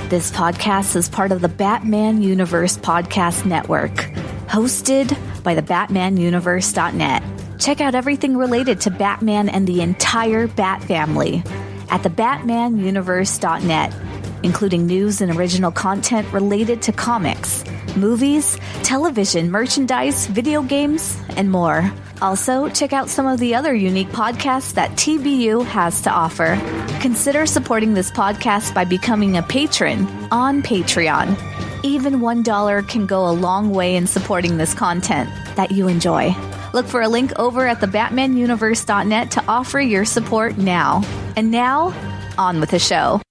This podcast is part of the Batman Universe Podcast Network, hosted by the BatmanUniverse.net. Check out everything related to Batman and the entire Bat family at the BatmanUniverse.net, including news and original content related to comics, movies, television, merchandise, video games, and more. Also, check out some of the other unique podcasts that TBU has to offer. Consider supporting this podcast by becoming a patron on Patreon. Even $1 can go a long way in supporting this content that you enjoy. Look for a link over at the BatmanUniverse.net to offer your support now. And now, on with the show.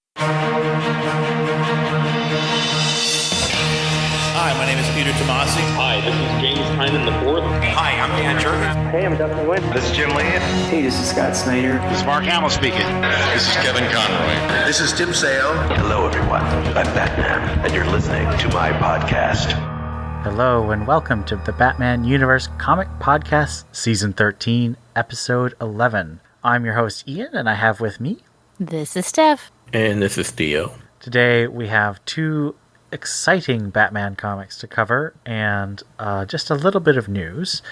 Hi, my name is Peter Tomasi. Hi, this is James Tynan IV. Hi, I'm Dan Jurgens. Hey, I'm Dustin Wynn. This is Jim Lee. Hey, this is Scott Snyder. This is Mark Hamill speaking. This is Kevin Conroy. This is Tim Sale. Hello, everyone. I'm Batman, and you're listening to my podcast. Hello, and welcome to the Batman Universe Comic Podcast, Season 13, Episode 11. I'm your host, Ian, and I have with me... This is Steph. And this is Theo. Today, we have two exciting Batman comics to cover, and just a little bit of news.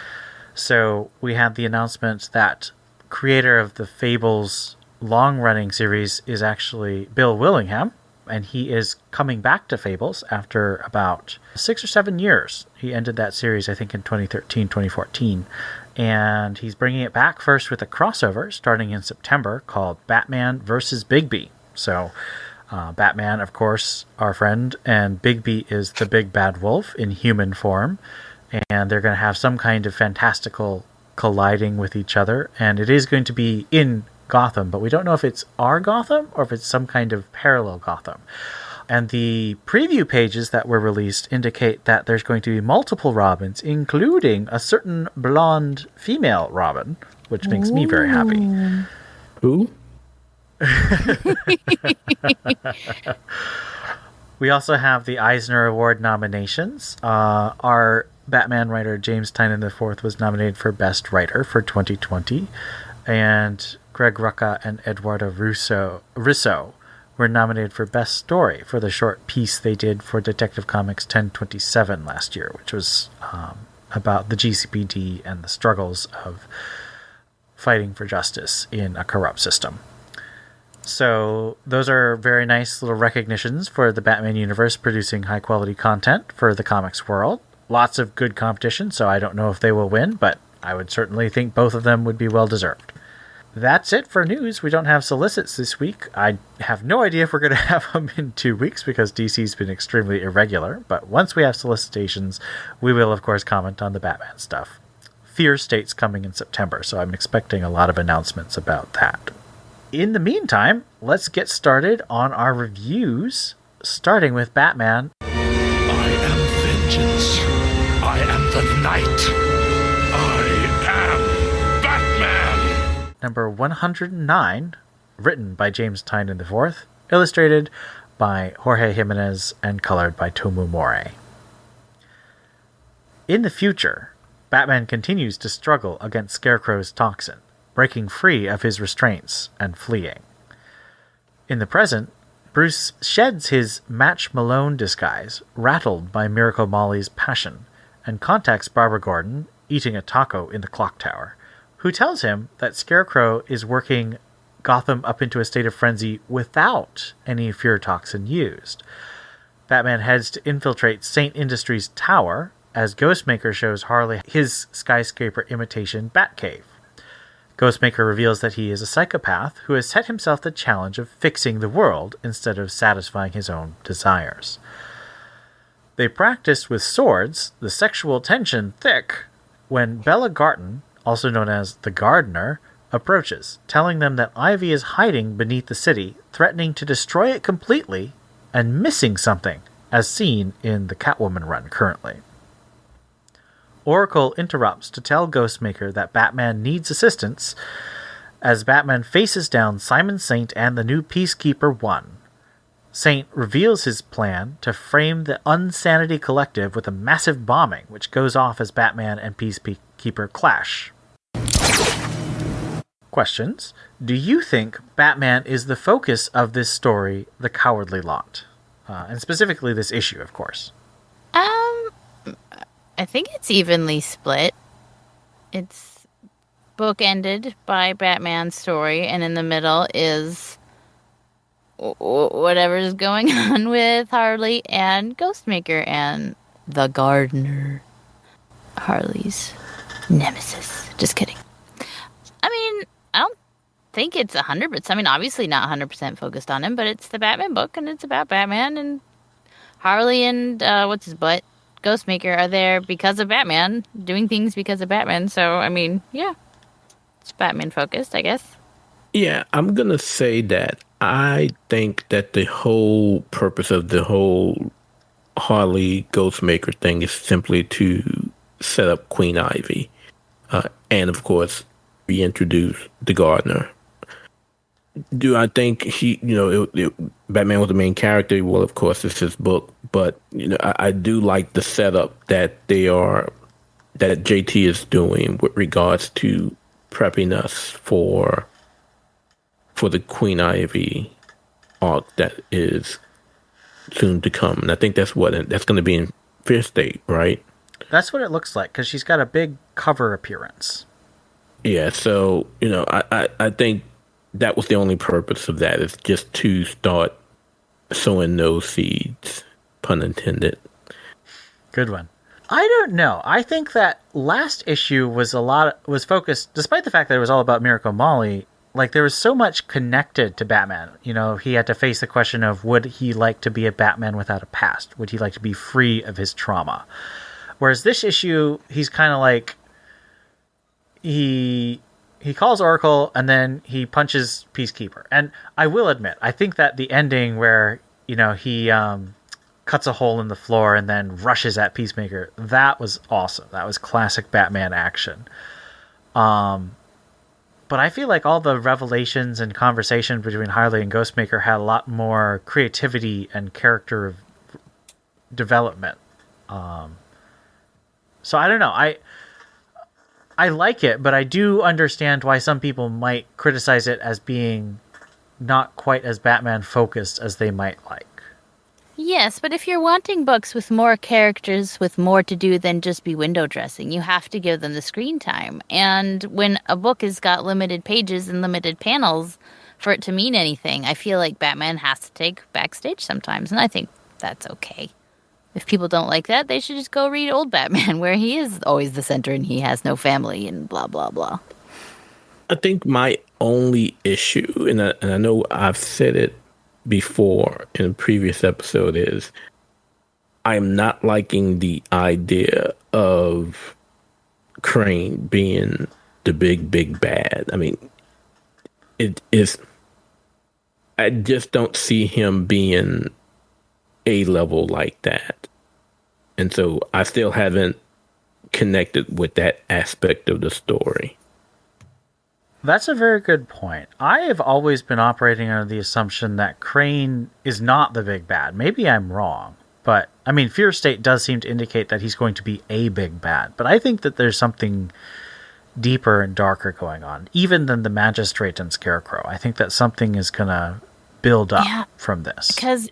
So, we had the announcement that creator of the Fables long-running series is actually Bill Willingham, and he is coming back to Fables after about 6 or 7 years. He ended that series, I think, in 2013, 2014. And he's bringing it back first with a crossover starting in September called Batman vs. Bigby. So, Batman, of course, our friend, and Bigby is the big bad wolf in human form. And they're going to have some kind of fantastical colliding with each other. And it is going to be in Gotham, but we don't know if it's our Gotham or if it's some kind of parallel Gotham. And the preview pages that were released indicate that there's going to be multiple Robins, including a certain blonde female Robin, which makes me very happy. Who? We also have the Eisner Award nominations. Our Batman writer James Tynan IV was nominated for Best Writer for 2020, and Greg Rucka and Eduardo Risso were nominated for Best Story for the short piece they did for Detective Comics 1027 last year, which was about the GCPD and the struggles of fighting for justice in a corrupt system. So those are very nice little recognitions for the Batman universe producing high-quality content for the comics world. Lots of good competition, so I don't know if they will win, but I would certainly think both of them would be well-deserved. That's it for news. We don't have solicits this week. I have no idea if we're going to have them in 2 weeks because DC's been extremely irregular. But once we have solicitations, we will, of course, comment on the Batman stuff. Fear State's coming in September, so I'm expecting a lot of announcements about that. In the meantime, let's get started on our reviews, starting with Batman. I am vengeance. I am the night. I am Batman. Number 109, written by James Tynan IV, illustrated by Jorge Jimenez, and colored by Tomu More. In the future, Batman continues to struggle against Scarecrow's toxin, breaking free of his restraints and fleeing. In the present, Bruce sheds his Match Malone disguise, rattled by Miracle Molly's passion, and contacts Barbara Gordon, eating a taco in the clock tower, who tells him that Scarecrow is working Gotham up into a state of frenzy without any fear toxin used. Batman heads to infiltrate Saint Industries' tower as Ghostmaker shows Harley his skyscraper imitation Batcave. Ghostmaker reveals that he is a psychopath who has set himself the challenge of fixing the world instead of satisfying his own desires. They practice with swords, the sexual tension thick, when Bella Garten, also known as the Gardener, approaches, telling them that Ivy is hiding beneath the city, threatening to destroy it completely, and missing something, as seen in the Catwoman run currently. Oracle interrupts to tell Ghostmaker that Batman needs assistance, as Batman faces down Simon Saint and the new Peacekeeper 1. Saint reveals his plan to frame the Unsanity Collective with a massive bombing, which goes off as Batman and Peacekeeper clash. Questions. Do you think Batman is the focus of this story, The Cowardly Lot? and specifically this issue, of course. I think it's evenly split. It's bookended by Batman's story, and in the middle is whatever's going on with Harley and Ghostmaker and the Gardener, Harley's nemesis. Just kidding. I mean, I don't think it's 100%. I mean, obviously not 100% focused on him, but it's the Batman book, and it's about Batman, and Harley and what's his butt, Ghostmaker, are there because of Batman, doing things because of Batman. So, I mean, yeah, it's Batman focused, I guess. Yeah, I'm going to say that I think that the whole purpose of the whole Harley Ghostmaker thing is simply to set up Queen Ivy and, of course, reintroduce the Gardener. Do I think Batman was the main character? Well, of course, it's his book, but I do like the setup that JT is doing with regards to prepping us for the Queen Ivy arc that is soon to come, and I think that's going to be in Fear State, right? That's what it looks like because she's got a big cover appearance. Yeah, so I think that was the only purpose of that, is just to start sowing those seeds, pun intended. Good one. I don't know. I think that last issue was focused, despite the fact that it was all about Miracle Molly, like there was so much connected to Batman. He had to face the question of, would he like to be a Batman without a past? Would he like to be free of his trauma? Whereas this issue, he's kind of like, he calls Oracle and then he punches Peacekeeper. And I will admit, I think that the ending where, he cuts a hole in the floor and then rushes at Peacemaker, that was awesome. That was classic Batman action. But I feel like all the revelations and conversation between Harley and Ghostmaker had a lot more creativity and character development. So I don't know. I like it, but I do understand why some people might criticize it as being not quite as Batman focused as they might like. Yes, but if you're wanting books with more characters with more to do than just be window dressing, you have to give them the screen time. And when a book has got limited pages and limited panels, for it to mean anything, I feel like Batman has to take backstage sometimes, and I think that's okay. If people don't like that, they should just go read old Batman, where he is always the center and he has no family and blah, blah, blah. I think my only issue, and I know I've said it before in a previous episode, is I'm not liking the idea of Crane being the big bad. I mean, I just don't see him being a level like that. And so I still haven't connected with that aspect of the story. That's a very good point. I have always been operating under the assumption that Crane is not the big bad. Maybe I'm wrong, but I mean, Fear State does seem to indicate that he's going to be a big bad. But I think that there's something deeper and darker going on, even than the Magistrate and Scarecrow. I think that something is going to build up from this. Because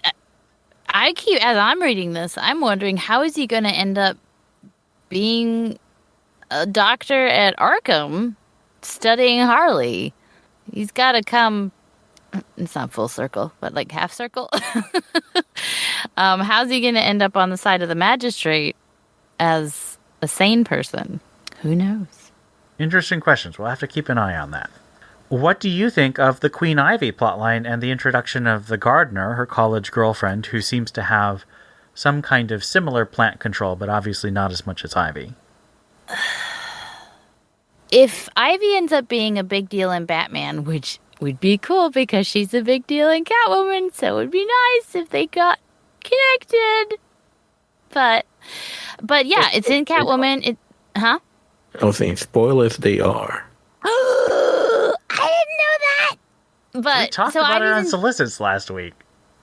as I'm reading this, I'm wondering, how is he going to end up being a doctor at Arkham studying Harley? He's got to come, it's not full circle, but like half circle. How's he going to end up on the side of the Magistrate as a sane person? Who knows? Interesting questions. We'll have to keep an eye on that. What do you think of the Queen Ivy plotline and the introduction of the Gardener, her college girlfriend, who seems to have some kind of similar plant control, but obviously not as much as Ivy? If Ivy ends up being a big deal in Batman, which would be cool because she's a big deal in Catwoman, so it would be nice if they got connected. But yeah, it's in Catwoman. I was saying, spoilers they are. I didn't know that. But we talked about it on Solicits last week.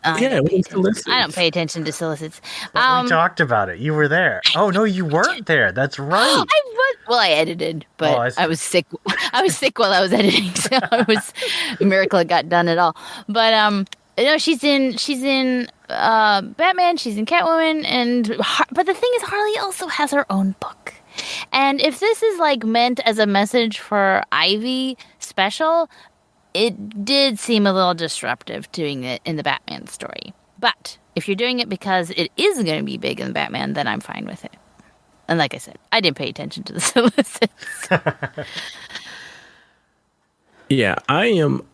Yeah, we solicits. I don't pay attention to solicits. But we talked about it. You were there. Oh no, you weren't there. That's right. I edited, but I was sick. I was sick while I was editing, so it was a miracle it got done at all. But No, she's in Batman. She's in Catwoman, but the thing is, Harley also has her own book. And if this is like meant as a message for Ivy special, it did seem a little disruptive doing it in the Batman story. But if you're doing it because it is going to be big in Batman, then I'm fine with it. And like I said, I didn't pay attention to the solicits. Yeah, I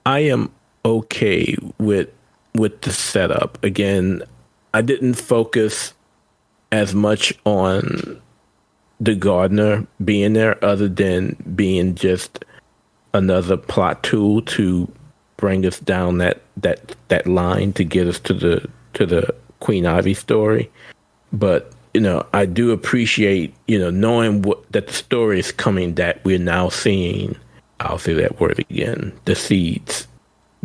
am okay with the setup. Again, I didn't focus as much on the gardener being there, other than being just another plot tool to bring us down that line to get us to the Queen Ivy story. But I do appreciate knowing that the story is coming, that we're now seeing, I'll say that word again, the seeds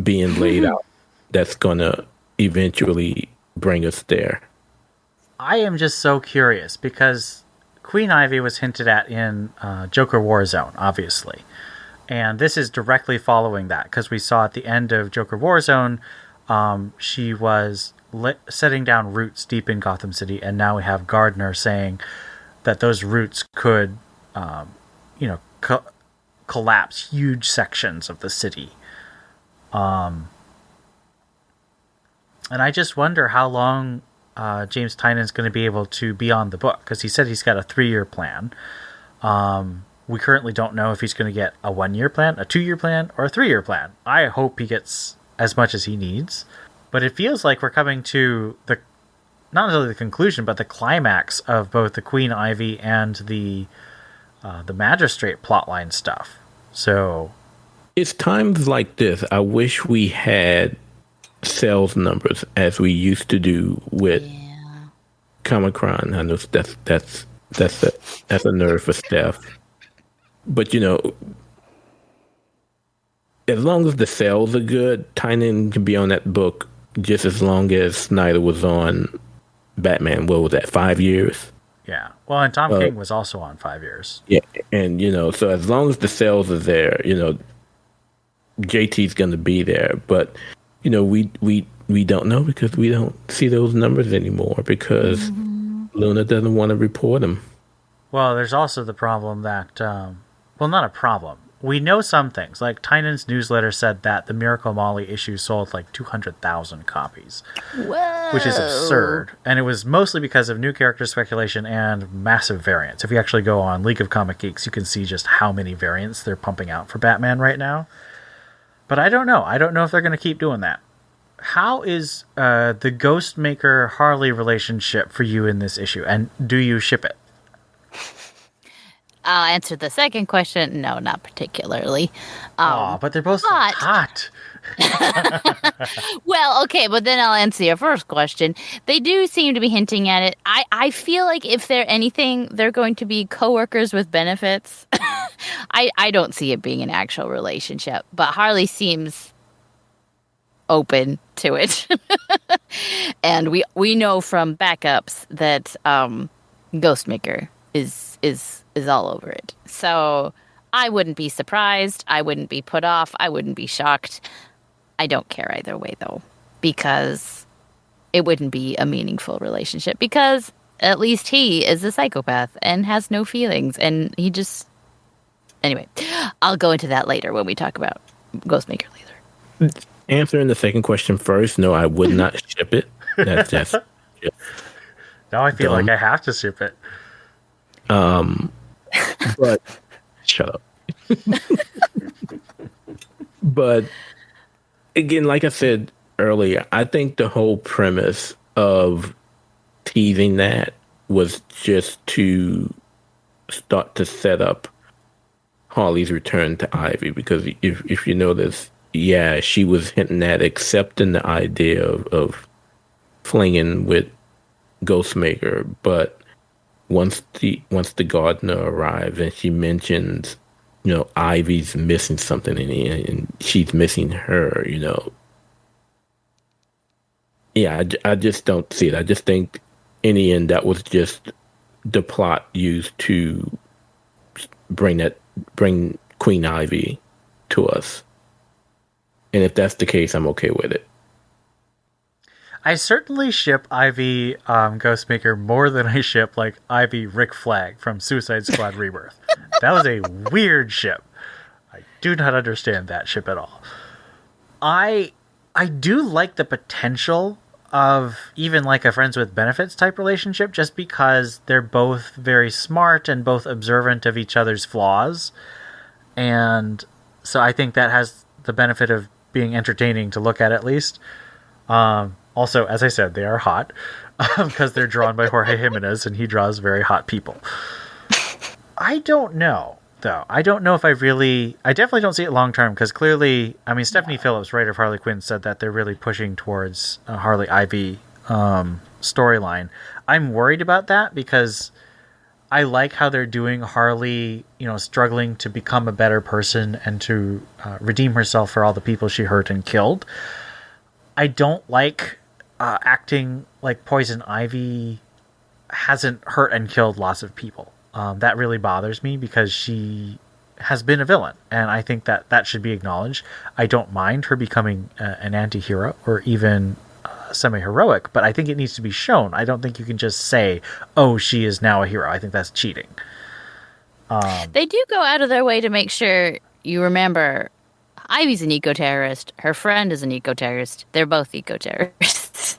being laid out that's gonna eventually bring us there. I am just so curious because Queen Ivy was hinted at in Joker Warzone, obviously. And this is directly following that, because we saw at the end of Joker Warzone, she was setting down roots deep in Gotham City, and now we have Gardner saying that those roots could, collapse huge sections of the city. And I just wonder how long James Tynan's going to be able to be on the book, because he said he's got a 3-year plan. We currently don't know if he's going to get a 1-year plan, a 2-year plan, or a 3-year plan. I hope he gets as much as he needs. But it feels like we're coming to not only the conclusion, but the climax of both the Queen Ivy and the Magistrate plotline stuff. So it's times like this I wish we had sales numbers as we used to do with Comic-Con. I know that's a nerve for Steph. But as long as the sales are good, Tynan can be on that book just as long as Snyder was on Batman. What was that, 5 years? Yeah. Well, and Tom King was also on 5 years. Yeah, and so as long as the sales are there, JT's going to be there. But we don't know, because we don't see those numbers anymore, because Luna doesn't want to report them. Well, there's also the problem that, not a problem. We know some things. Like Tynan's newsletter said that the Miracle Molly issue sold like 200,000 copies. Whoa. Which is absurd. And it was mostly because of new character speculation and massive variants. If you actually go on League of Comic Geeks, you can see just how many variants they're pumping out for Batman right now. But I don't know. I don't know if they're going to keep doing that. How is the Ghostmaker Harley relationship for you in this issue? And do you ship it? I'll answer the second question. No, not particularly. But they're both so hot. Well, okay, but then I'll answer your first question. They do seem to be hinting at it. I feel like if they're anything, they're going to be coworkers with benefits. I don't see it being an actual relationship, but Harley seems open to it. And we know from backups that Ghostmaker is all over it. So I wouldn't be surprised. I wouldn't be put off. I wouldn't be shocked. I don't care either way, though, because it wouldn't be a meaningful relationship, because at least he is a psychopath and has no feelings, and he just... Anyway, I'll go into that later when we talk about Ghostmaker later. Answering the second question first, no, I would not ship it. That's just... Now I feel like I have to ship it. But shut up. But again, like I said earlier, I think the whole premise of teasing that was just to start to set up Harley's return to Ivy, because if you notice, she was hinting at accepting the idea of flinging with Ghostmaker, but once the gardener arrives and she mentions, Ivy's missing something and she's missing her, I just don't see it. I just think in the end that was just the plot used to bring Queen Ivy to us. And if that's the case, I'm okay with it. I certainly ship Ivy Ghostmaker more than I ship like Ivy Rick Flag from Suicide Squad Rebirth. That was a weird ship. I do not understand that ship at all. I do like the potential of even like a friends with benefits type relationship, just because they're both very smart and both observant of each other's flaws. And so I think that has the benefit of being entertaining to look at least. Also, as I said, they are hot because they're drawn by Jorge Jimenez, and he draws very hot people. I don't know, though. I don't know if I definitely don't see it long term, because clearly, I mean, Stephanie Phillips, writer of Harley Quinn, said that they're really pushing towards a Harley Ivy storyline. I'm worried about that because I like how they're doing Harley, struggling to become a better person and to redeem herself for all the people she hurt and killed. I don't like acting like Poison Ivy hasn't hurt and killed lots of people. That really bothers me because she has been a villain, and I think that should be acknowledged. I don't mind her becoming an anti-hero or even semi-heroic, but I think it needs to be shown. I don't think you can just say, oh, she is now a hero. I think that's cheating. They do go out of their way to make sure you remember Ivy's an eco-terrorist. Her friend is an eco-terrorist. They're both eco-terrorists.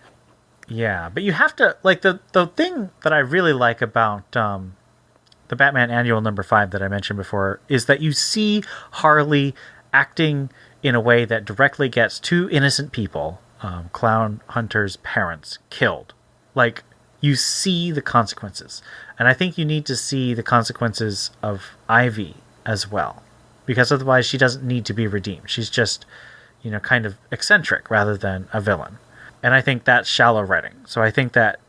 Yeah, but you have to, like, the thing that I really like about the Batman Annual #5 that I mentioned before is that you see Harley acting in a way that directly gets two innocent people, Clown Hunter's parents, killed. Like, you see the consequences. And I think you need to see the consequences of Ivy as well, because otherwise she doesn't need to be redeemed. She's just, kind of eccentric rather than a villain. And I think that's shallow writing. So I think that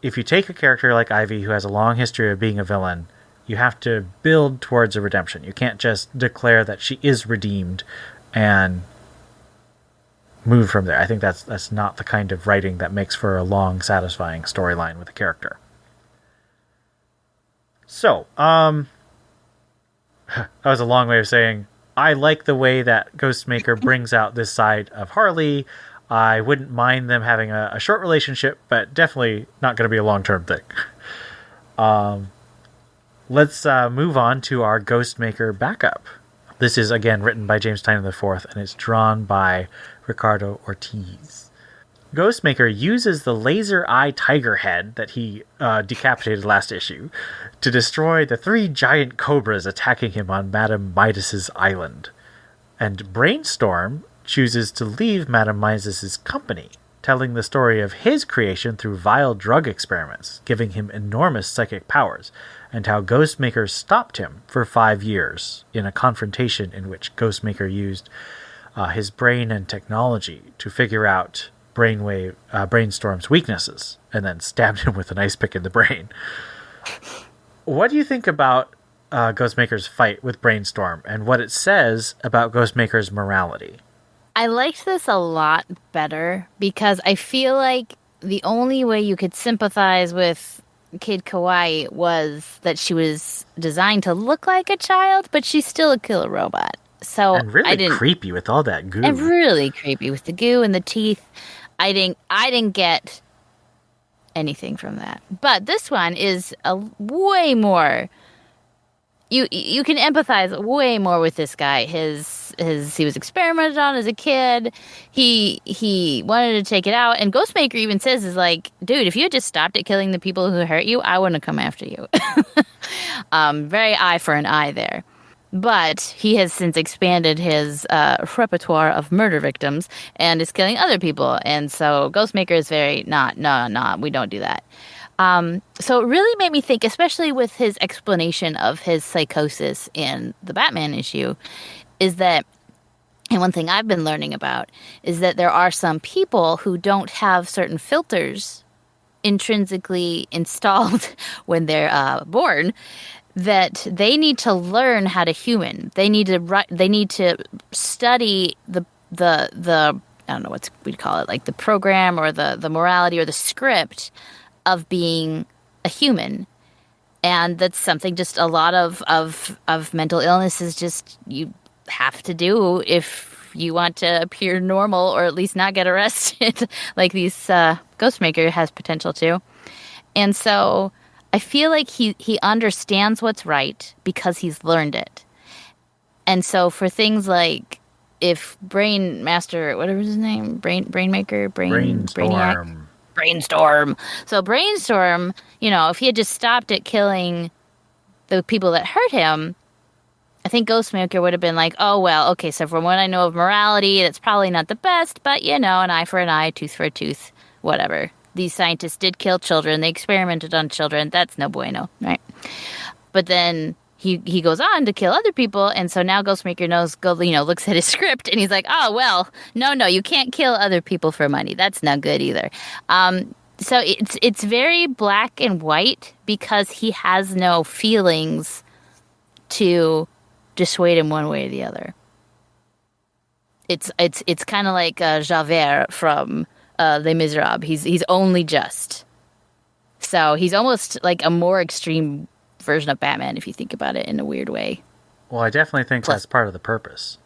if you take a character like Ivy, who has a long history of being a villain, you have to build towards a redemption. You can't just declare that she is redeemed and move from there. I think that's not the kind of writing that makes for a long, satisfying storyline with a character. So, that was a long way of saying I like the way that Ghostmaker brings out this side of Harley. I wouldn't mind them having a short relationship, but definitely not going to be a long-term thing. Let's move on to our Ghostmaker backup. This is, again, written by James Tynion IV, and it's drawn by Ricardo Ortiz. Ghostmaker uses the laser eye tiger head that he decapitated last issue to destroy the 3 giant cobras attacking him on Madame Midas's island. And Brainstorm chooses to leave Madame Midas's company, telling the story of his creation through vile drug experiments, giving him enormous psychic powers, and how Ghostmaker stopped him for 5 years in a confrontation in which Ghostmaker used his brain and technology to figure out Brainstorm's weaknesses, and then stabbed him with an ice pick in the brain. What do you think about Ghostmaker's fight with Brainstorm, and what it says about Ghostmaker's morality? I liked this a lot better because I feel like the only way you could sympathize with Kid Kawaii was that she was designed to look like a child, but she's still a killer robot. So and really creepy with all that goo. And really creepy with the goo and the teeth. I didn't get anything from that. But this one is a way more. You can empathize way more with this guy. He was experimented on as a kid. He wanted to take it out, and Ghostmaker even says is like, dude, if you had just stopped at killing the people who hurt you, I wouldn't have come after you. Very eye for an eye there. But he has since expanded his repertoire of murder victims and is killing other people. And so Ghostmaker is very, no, we don't do that. So it really made me think, especially with his explanation of his psychosis in the Batman issue, is that, and one thing I've been learning about, is that there are some people who don't have certain filters intrinsically installed when they're born, that they need to learn how to human. They need to study the I don't know what we'd call it, like the program or the morality or the script of being a human. And that's something just a lot of mental illness is just you have to do if you want to appear normal or at least not get arrested, like these Ghostmaker has potential to. And so I feel like he understands what's right because he's learned it. And so for things like if Brain Master, whatever his name, Brainmaker, Brainiac, Brainstorm. So Brainstorm, if he had just stopped at killing the people that hurt him, I think Ghostmaker would have been like, oh, well, okay, so from what I know of morality, that's probably not the best, but, an eye for an eye, tooth for a tooth, whatever. These scientists did kill children. They experimented on children. That's no bueno, right? But then he goes on to kill other people, and so now Ghostmaker looks at his script, and he's like, oh, well, no, you can't kill other people for money. That's not good either. So it's very black and white because he has no feelings to dissuade him one way or the other. It's kind of like Javert from Les Miserables. He's only just. So he's almost like a more extreme version of Batman if you think about it in a weird way. Well, I definitely think that's part of the purpose.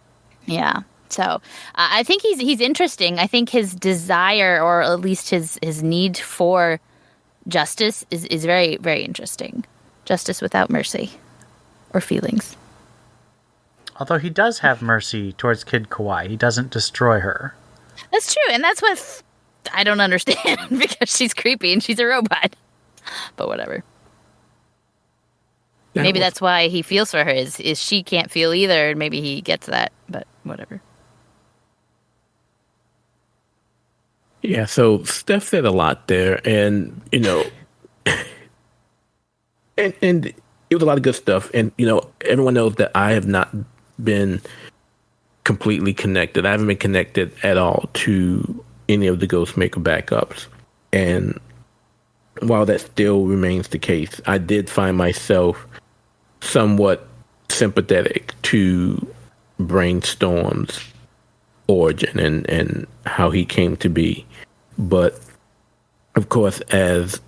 Yeah. So I think he's interesting. I think his desire, or at least his need for justice, is very, very interesting. Justice without mercy or feelings. Although he does have mercy towards Kid Kawaii. He doesn't destroy her. That's true, and that's what I don't understand because she's creepy and she's a robot. But whatever. Maybe that's why he feels for her, is she can't feel either, and maybe he gets that, but whatever. Yeah, so Steph said a lot there, and, and it was a lot of good stuff. And, everyone knows that I have not been completely connected. I haven't been connected at all to any of the Ghostmaker backups. And while that still remains the case, I did find myself somewhat sympathetic to Brainstorm's origin and how he came to be. But of course, as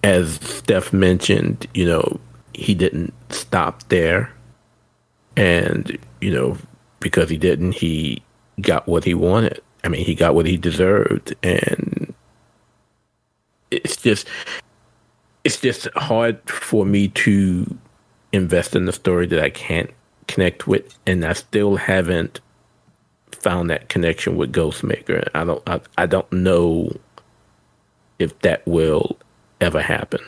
Steph mentioned, he didn't stop there. And, because he didn't, he got what he wanted. I mean, he got what he deserved. And it's just hard for me to invest in the story that I can't connect with. And I still haven't found that connection with Ghostmaker. I don't know if that will ever happen.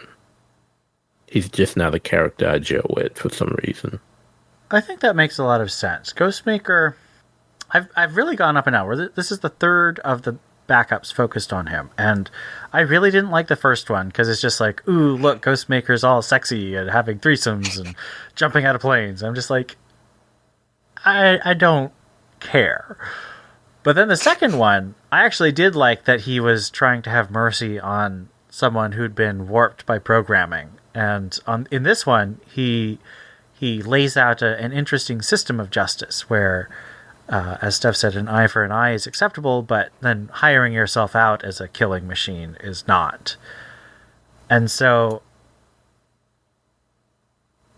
He's just not a character I gel with for some reason. I think that makes a lot of sense. Ghostmaker, I've really gone up and down. This is the third of the backups focused on him, and I really didn't like the first one because it's just like, ooh, look, Ghostmaker's all sexy and having threesomes and jumping out of planes. I'm just like, I don't care. But then the second one, I actually did like that he was trying to have mercy on someone who'd been warped by programming, and in this one, he lays out an interesting system of justice where, as Steph said, an eye for an eye is acceptable, but then hiring yourself out as a killing machine is not. And so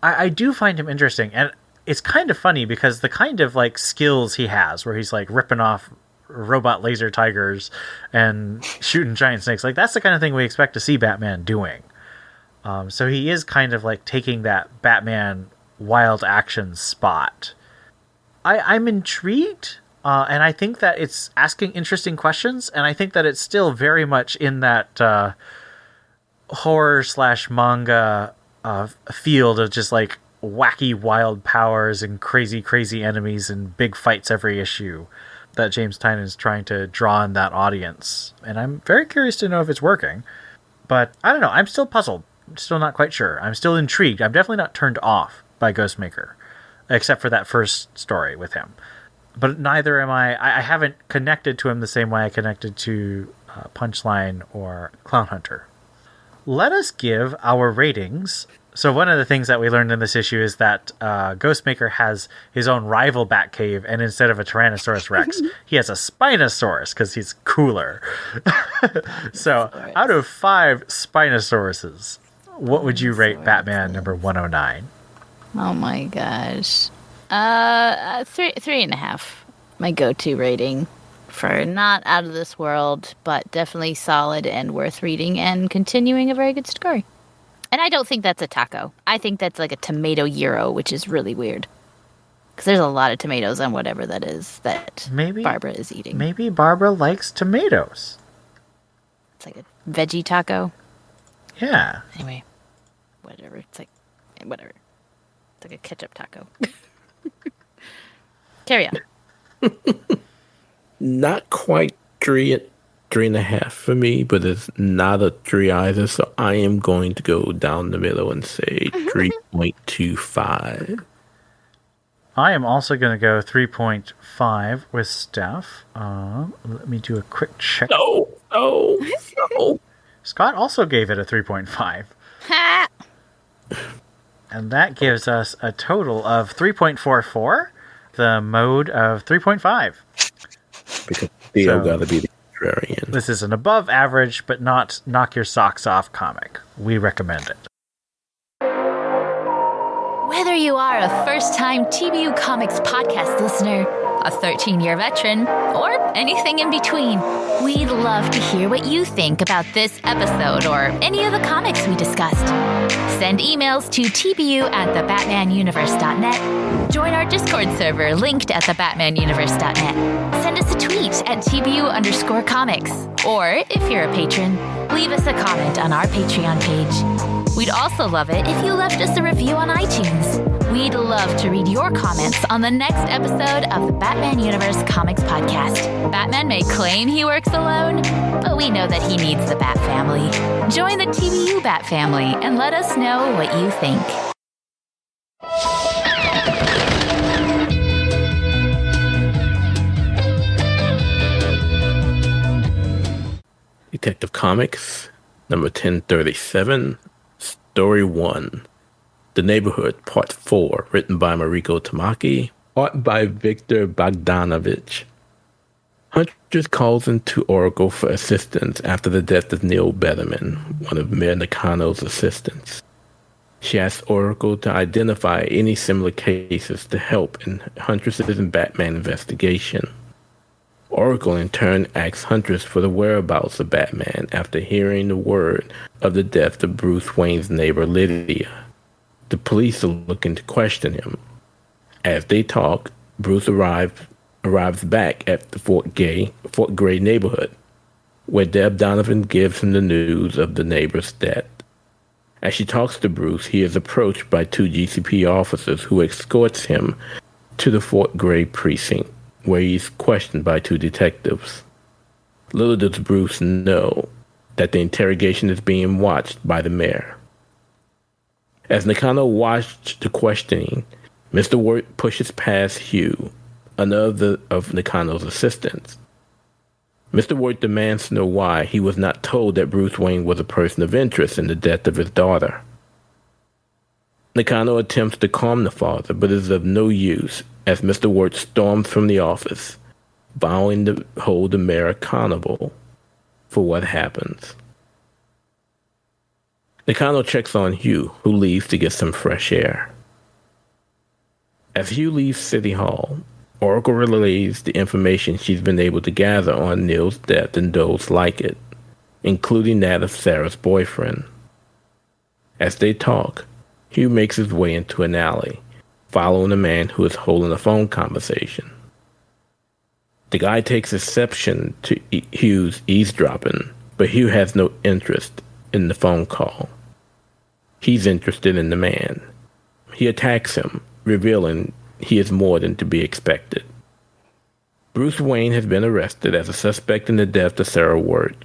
I do find him interesting. And it's kind of funny because the kind of like skills he has, where he's like ripping off robot laser tigers and shooting giant snakes, like that's the kind of thing we expect to see Batman doing. So he is kind of like taking that Batman wild action spot. I'm intrigued, and I think that it's asking interesting questions, and I think that it's still very much in that horror/manga field of just like wacky wild powers and crazy enemies and big fights every issue that James Tynion is trying to draw in that audience. And I'm very curious to know if it's working. But I don't know, I'm still puzzled. I'm still not quite sure. I'm still intrigued. I'm definitely not turned off by Ghostmaker, except for that first story with him. But neither am I haven't connected to him the same way I connected to Punchline or Clown Hunter. Let us give our ratings. So one of the things that we learned in this issue is that Ghostmaker has his own rival Batcave, and instead of a Tyrannosaurus Rex, he has a Spinosaurus because he's cooler. So out of 5 Spinosauruses, what would you rate Batman number 109? Oh my gosh. 3.5. my go-to rating for not out of this world, but definitely solid and worth reading and continuing a very good story. And I don't think that's a taco. I think that's like a tomato gyro, which is really weird. Because there's a lot of tomatoes on whatever that is that Barbara is eating. Maybe Barbara likes tomatoes. It's like a veggie taco. Yeah. Anyway, whatever. It's like a ketchup taco. Carry on. Not quite 3.5 for me, but it's not a 3 either. So I am going to go down the middle and say 3.25. I am also going to go 3.5 with Steph. Let me do a quick check. No. Scott also gave it a 3.5. And that gives us a total of 3.44, the mode of 3.5. Because Theo got to be the contrarian. This is an above average, but not knock your socks off comic. We recommend it. Whether you are a first-time TBU Comics podcast listener, a 13-year veteran, or anything in between, we'd love to hear what you think about this episode or any of the comics we discussed. Send emails to tbu@thebatmanuniverse.net. Join our Discord server linked at thebatmanuniverse.net. Send us a tweet at TBU_comics. Or, if you're a patron, leave us a comment on our Patreon page. We'd also love it if you left us a review on iTunes. We'd love to read your comments on the next episode of the Batman Universe Comics Podcast. Batman may claim he works alone, but we know that he needs the Bat Family. Join the TBU Bat Family and let us know what you think. Detective Comics, number 1037, Story 1. The Neighborhood, Part 4, written by Mariko Tamaki, art by Victor Bogdanovich. Huntress calls into Oracle for assistance after the death of Neil Betterman, one of Mayor Nakano's assistants. She asks Oracle to identify any similar cases to help in Huntress's and Batman investigation. Oracle in turn asks Huntress for the whereabouts of Batman after hearing the word of the death of Bruce Wayne's neighbor Lydia. The police are looking to question him. As they talk, Bruce arrives back at the Fort Gray neighborhood, where Deb Donovan gives him the news of the neighbor's death. As she talks to Bruce, he is approached by 2 GCP officers who escorts him to the Fort Gray precinct, where he's questioned by 2 detectives. Little does Bruce know that the interrogation is being watched by the mayor. As Nakano watched the questioning, Mr. Wirt pushes past Hugh, another of Nakano's assistants. Mr. Wirt demands to know why he was not told that Bruce Wayne was a person of interest in the death of his daughter. Nakano attempts to calm the father, but is of no use as Mr. Wirt storms from the office, vowing to hold the mayor accountable for what happens. Nakano checks on Hugh, who leaves to get some fresh air. As Hugh leaves City Hall, Oracle relays the information she's been able to gather on Neil's death and those like it, including that of Sarah's boyfriend. As they talk, Hugh makes his way into an alley, following a man who is holding a phone conversation. The guy takes exception to Hugh's eavesdropping, but Hugh has no interest in the phone call. He's interested in the man. He attacks him, revealing he is more than to be expected. Bruce Wayne has been arrested as a suspect in the death of Sarah Wirt.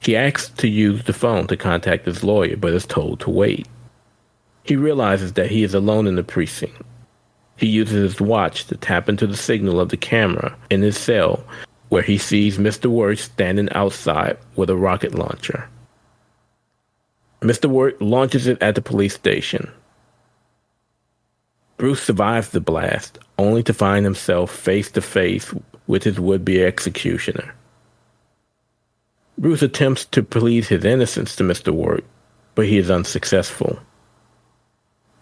He asks to use the phone to contact his lawyer, but is told to wait. He realizes that he is alone in the precinct. He uses his watch to tap into the signal of the camera in his cell, where he sees Mr. Wirt standing outside with a rocket launcher. Mr. Wirt launches it at the police station. Bruce survives the blast, only to find himself face to face with his would-be executioner. Bruce attempts to plead his innocence to Mr. Wirt, but he is unsuccessful.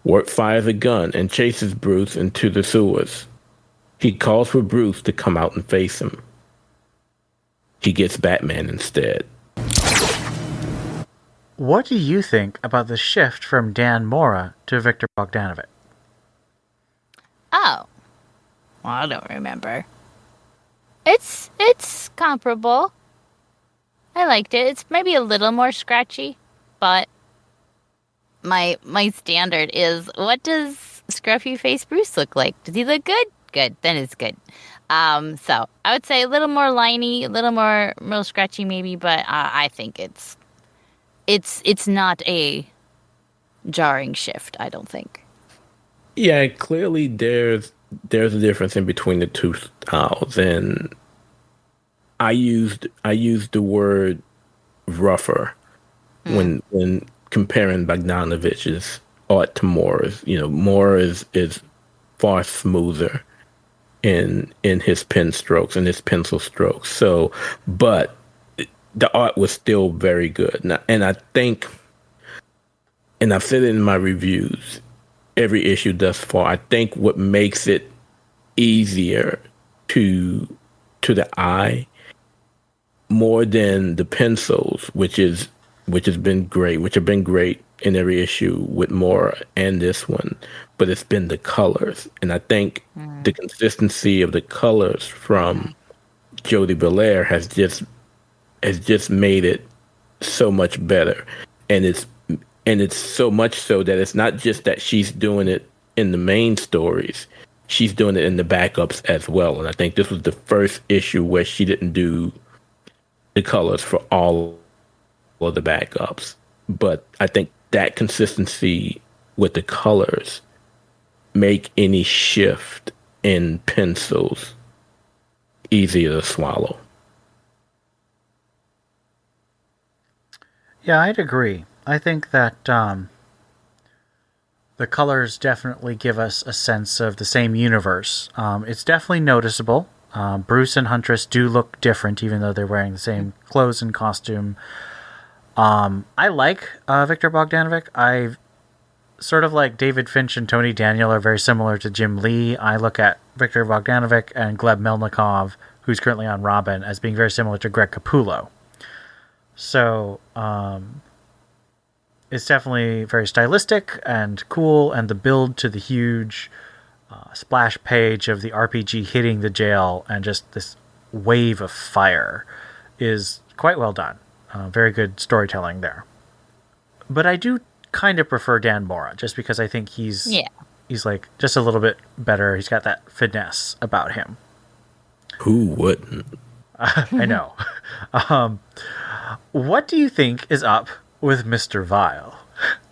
Wirt fires a gun and chases Bruce into the sewers. He calls for Bruce to come out and face him. He gets Batman instead. What do you think about the shift from Dan Mora to Victor Bogdanovic? Oh. Well, I don't remember. It's comparable. I liked it. It's maybe a little more scratchy, but my standard is, what does scruffy face Bruce look like? Does he look good? Good. Then it's good. So I would say a little more liney, a little more scratchy maybe, but I think it's not a jarring shift, I don't think. Yeah, clearly there's a difference in between the two styles, and I used the word rougher when comparing Bogdanovic's art to Moore's. Moore is far smoother in his pen strokes and his pencil strokes. So, but the art was still very good, and I think, and I've said it in my reviews, every issue thus far, I think what makes it easier to the eye more than the pencils, which have been great in every issue with Moore and this one, but it's been the colors. And I think the consistency of the colors from Jody Belair has just made it so much better. And it's so much so that it's not just that she's doing it in the main stories, she's doing it in the backups as well. And I think this was the first issue where she didn't do the colors for all of the backups. But I think that consistency with the colors make any shift in pencils easier to swallow. Yeah, I'd agree. I think that the colors definitely give us a sense of the same universe. It's definitely noticeable. Bruce and Huntress do look different, even though they're wearing the same clothes and costume. I like Victor Bogdanovic. I sort of like David Finch and Tony Daniel are very similar to Jim Lee. I look at Victor Bogdanovic and Gleb Melnikov, who's currently on Robin, as being very similar to Greg Capullo. So it's definitely very stylistic and cool, and the build to the huge splash page of the RPG hitting the jail and just this wave of fire is quite well done. Very good storytelling there. But I do kind of prefer Dan Mora, just because I think he's like just a little bit better. He's got that finesse about him. Who wouldn't? I know. What do you think is up with Mr. Vile?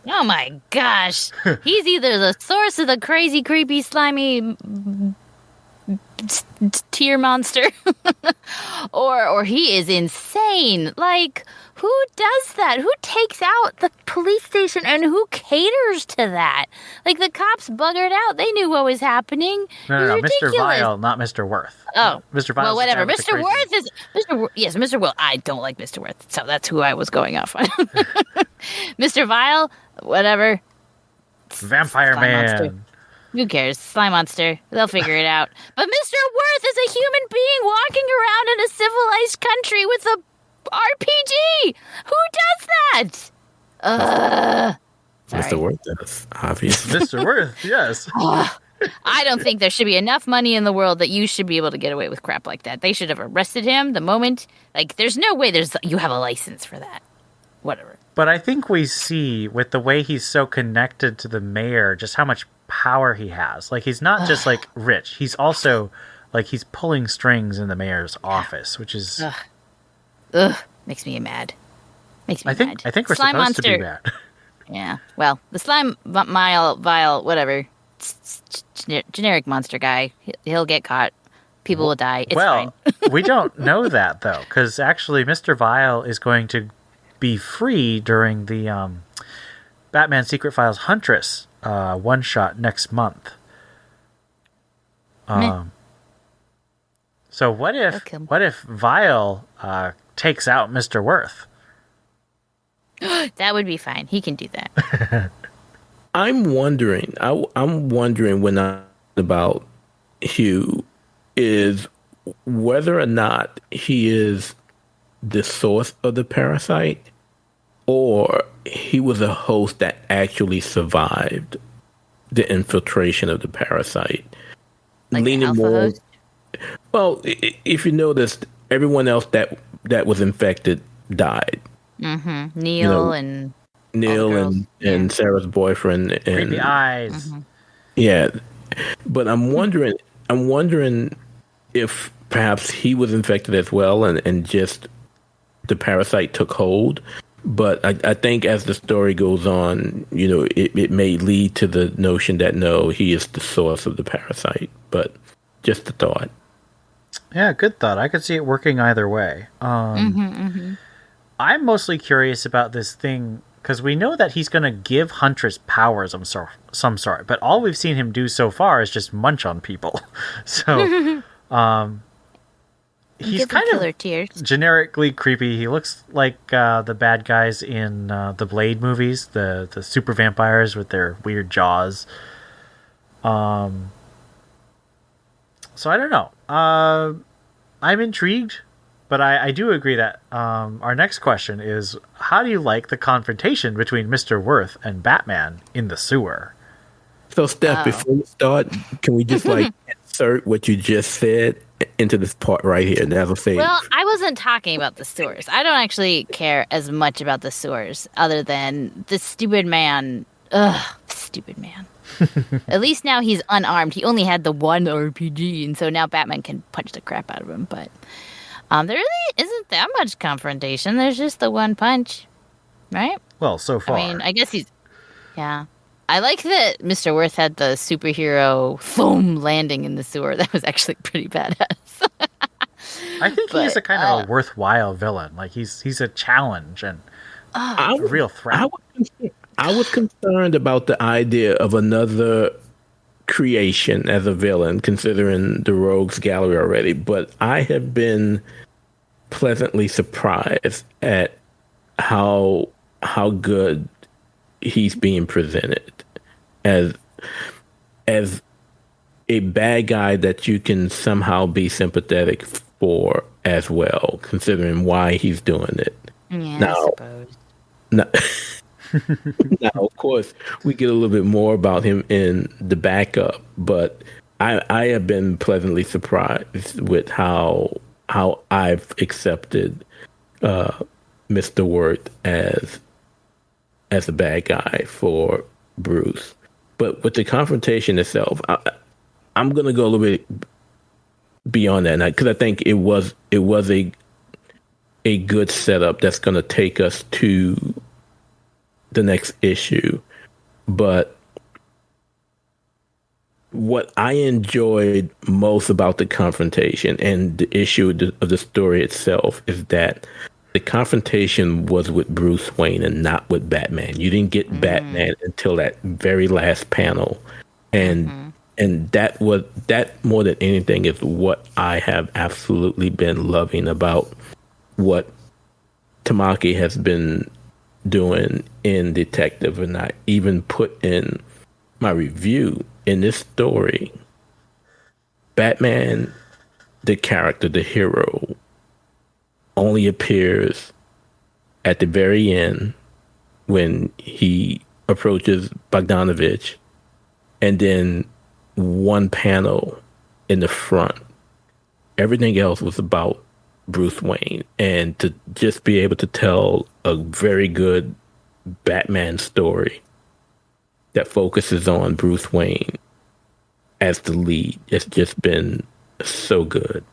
Oh my gosh. He's either the source of the crazy, creepy, slimy tear monster or he is insane. Like, who does that? Who takes out the police station and who caters to that? Like, the cops buggered out. They knew what was happening. No, Mr. Vile, not Mr. Worth. Oh, Mr. Vile. Well, whatever. Mr. Worth is yes, Mr. Will. I don't like Mr. Worth, so that's who I was going off on. Mr. Vile, whatever. Vampire Man. Monster. Who cares? Slime monster. They'll figure it out. But Mr. Worth is a human being walking around in a civilized country with a RPG. Who does that? Mr. Worth, that's obvious. Mr. Worth, yes. I don't think there should be enough money in the world that you should be able to get away with crap like that. They should have arrested him the moment. Like, there's no way you have a license for that. Whatever. But I think we see, with the way he's so connected to the mayor, just how much power he has. Like, he's not just, like, rich. He's also, like, he's pulling strings in the mayor's office, which is... Makes me mad. Makes me mad. I think we're slime supposed monster. to be mad. Yeah. Well, the slime vile, whatever. Generic monster guy. He'll get caught. People will die. It's fine. We don't know that, though, because actually Mr. Vile is going to be free during the Batman Secret Files Huntress one-shot next month. So what if Vile takes out Mr. Worth? That would be fine. He can do that. I'm wondering when I about Hugh, is whether or not he is the source of the parasite or he was a host that actually survived the infiltration of the parasite. Like an alpha more, host? well, if you noticed, everyone else that was infected died. Mm-hmm. Neil and Neil girls. and Sarah's boyfriend and Creepy eyes. yeah. But I'm wondering if perhaps he was infected as well and just the parasite took hold. But I think as the story goes on, it may lead to the notion that no, he is the source of the parasite. But just a thought. Yeah, good thought. I could see it working either way. I'm mostly curious about this thing because we know that he's going to give Huntress powers of some sort, but all we've seen him do so far is just munch on people. So, he's kind of tears. generically creepy. He looks like the bad guys in the Blade movies, the super vampires with their weird jaws. So I don't know. I'm intrigued, but I do agree that our next question is, how do you like the confrontation between Mr. Worth and Batman in the sewer? So, Steph, before we start, can we just insert what you just said into this part right here? That'll save. Well, I wasn't talking about the sewers. I don't actually care as much about the sewers, other than the stupid man. Ugh, stupid man. At least now he's unarmed. He only had the one RPG, and so now Batman can punch the crap out of him. But there really isn't that much confrontation. There's just the one punch, right? Well, so far. I mean, I guess he's... Yeah. I like that Mr. Worth had the superhero foam landing in the sewer. That was actually pretty badass. I think he's a kind of a worthwhile villain. Like, he's a challenge and a real threat. I was concerned about the idea of another creation as a villain, considering the Rogues Gallery already, but I have been pleasantly surprised at how good he's being presented as a bad guy that you can somehow be sympathetic for as well, considering why he's doing it. Yeah, now, I suppose. Now, now, of course, we get a little bit more about him in the backup, but I have been pleasantly surprised with how I've accepted Mr. Worth as a bad guy for Bruce. But with the confrontation itself, I'm going to go a little bit beyond that, because I think it was a good setup that's going to take us to the next issue. But what I enjoyed most about the confrontation and the issue of the story itself is that the confrontation was with Bruce Wayne and not with Batman. You didn't get Batman until that very last panel. And that more than anything is what I have absolutely been loving about what Tamaki has been doing in Detective, and I even put in my review in this story. Batman, the character, the hero, only appears at the very end when he approaches Bogdanovich, and then one panel in the front. Everything else was about Bruce Wayne, and to just be able to tell a very good Batman story that focuses on Bruce Wayne as the lead, it's just been so good.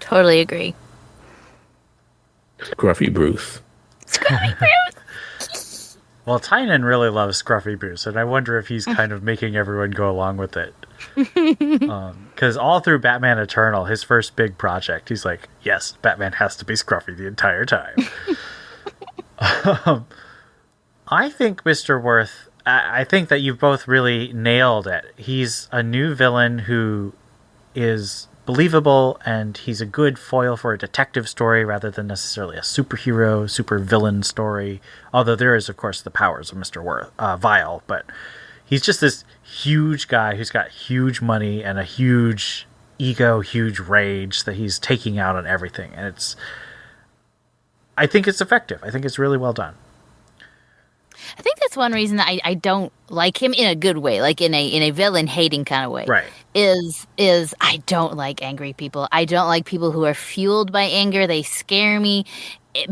Totally agree. Scruffy Bruce. Scruffy Bruce! Well, Tynan really loves Scruffy Bruce, and I wonder if he's kind of making everyone go along with it. Because all through Batman Eternal, his first big project, he's like, yes, Batman has to be Scruffy the entire time. I think Mr. Worth, I think that you've both really nailed it. He's a new villain who is believable, and he's a good foil for a detective story rather than necessarily a super villain story. Although there is, of course, the powers of Mr. Worth, Vile, but he's just this huge guy who's got huge money and a huge ego, huge rage that he's taking out on everything. And I think it's effective. I think it's really well done. I think that's one reason that I don't like him in a good way, like in a villain hating kind of way. Right. Is I don't like angry people. I don't like people who are fueled by anger. They scare me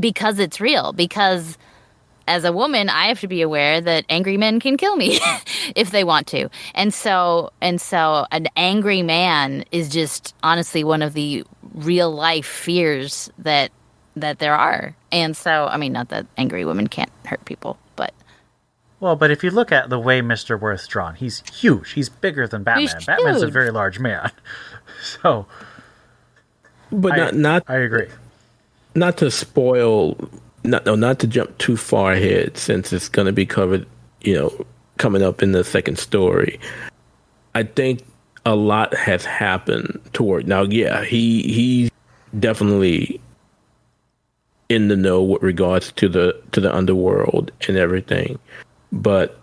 because it's real. Because as a woman, I have to be aware that angry men can kill me if they want to. And so an angry man is just honestly one of the real life fears that there are. And so, I mean, not that angry women can't hurt people, but... Well, but if you look at the way Mr. Worth's drawn, he's huge. He's bigger than Batman. He's Batman's a huge. very large man. So... But not I agree. Not to spoil... Not to jump too far ahead, since it's going to be covered, coming up in the second story. I think a lot has happened toward... Now, yeah, he's definitely in the know with regards to the underworld and everything. But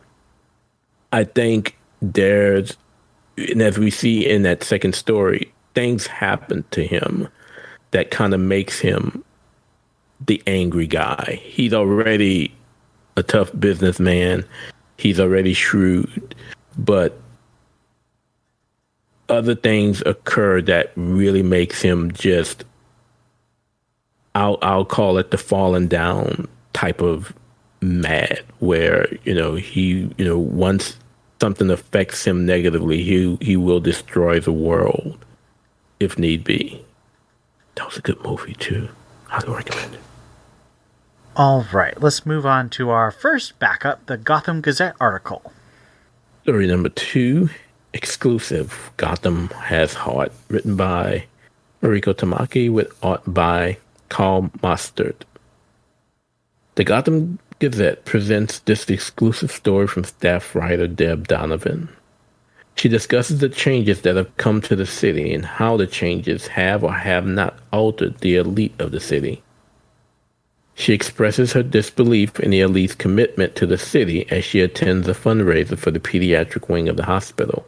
I think and as we see in that second story, things happen to him that kind of makes him the angry guy. He's already a tough businessman. He's already shrewd, but other things occur that really makes him just, I'll call it the fallen down type of mad, where, he, once something affects him negatively, he will destroy the world if need be. That was a good movie too. Highly recommend it. All right, let's move on to our first backup, the Gotham Gazette article. Story number 2, exclusive. Gotham Has Heart, written by Mariko Tamaki with art by Carl Mostert. The Gotham Gazette presents this exclusive story from staff writer Deb Donovan. She discusses the changes that have come to the city and how the changes have or have not altered the elite of the city. She expresses her disbelief in the elite's commitment to the city as she attends a fundraiser for the pediatric wing of the hospital.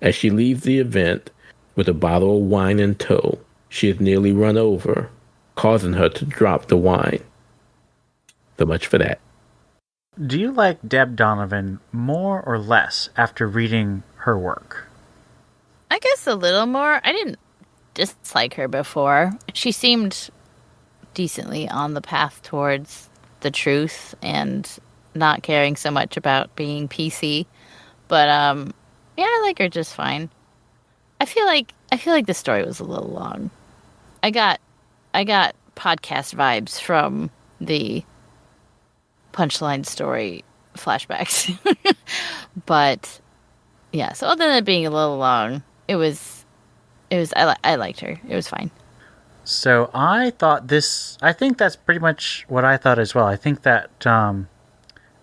As she leaves the event with a bottle of wine in tow, she is nearly run over, causing her to drop the wine. So much for that. Do you like Deb Donovan more or less after reading her work? I guess a little more. I didn't dislike her before. She seemed decently on the path towards the truth and not caring so much about being PC. But yeah, I like her just fine. I feel like the story was a little long. I got podcast vibes from the Punchline story flashbacks. But yeah, so other than it being a little long, I liked her. It was fine. So I think that's pretty much what I thought as well. I think that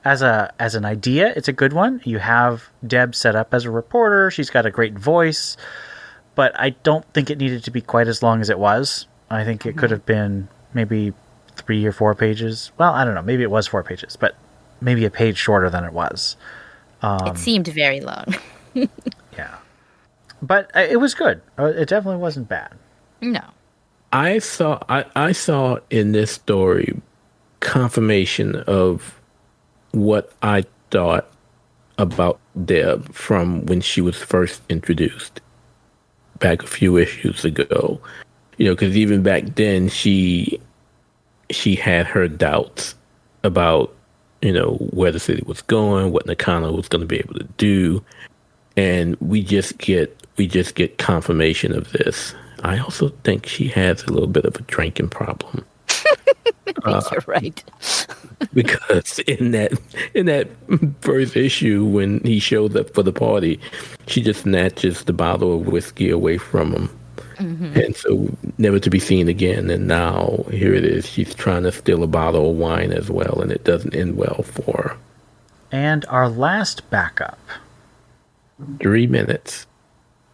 as an idea, it's a good one. You have Deb set up as a reporter. She's got a great voice, but I don't think it needed to be quite as long as it was. I think it could have been maybe 3 or 4 pages. Well, I don't know. Maybe it was 4 pages, but maybe a page shorter than it was. It seemed very long. Yeah. But it was good. It definitely wasn't bad. No. I saw in this story confirmation of what I thought about Deb from when she was first introduced back a few issues ago. Because even back then she had her doubts about, where the city was going, what Nakano was going to be able to do, and we just get confirmation of this. I also think she has a little bit of a drinking problem. You're right. Because in that first issue, when he shows up for the party, she just snatches the bottle of whiskey away from him. Mm-hmm. And so never to be seen again. And now here it is. She's trying to steal a bottle of wine as well, and it doesn't end well for her. And our last backup. 3 minutes.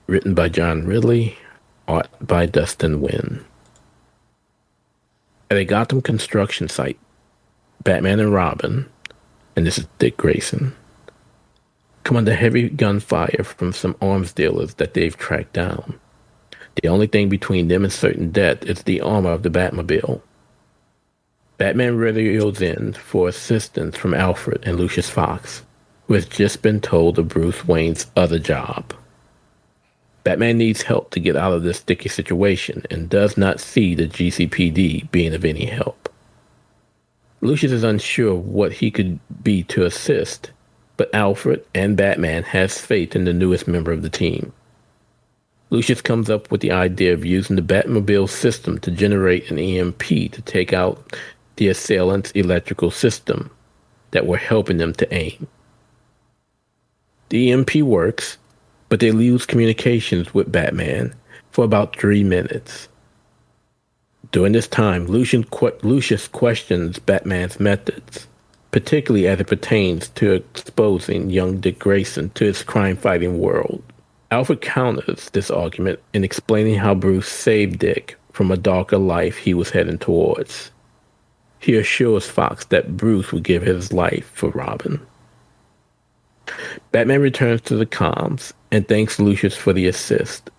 Written by John Ridley. Art by Dustin Wynn. At a Gotham construction site, Batman and Robin, and this is Dick Grayson, come under heavy gunfire from some arms dealers that they've tracked down. The only thing between them and certain death is the armor of the Batmobile. Batman radios in for assistance from Alfred and Lucius Fox, who has just been told of Bruce Wayne's other job. Batman needs help to get out of this sticky situation and does not see the GCPD being of any help. Lucius is unsure what he could be to assist, but Alfred and Batman has faith in the newest member of the team. Lucius comes up with the idea of using the Batmobile system to generate an EMP to take out the assailant's electrical system that were helping them to aim. The EMP works, but they lose communications with Batman for about 3 minutes. During this time, Lucius questions Batman's methods, particularly as it pertains to exposing young Dick Grayson to his crime-fighting world. Alfred counters this argument in explaining how Bruce saved Dick from a darker life he was heading towards. He assures Fox that Bruce would give his life for Robin. Batman returns to the comms and thanks Lucius for the assist.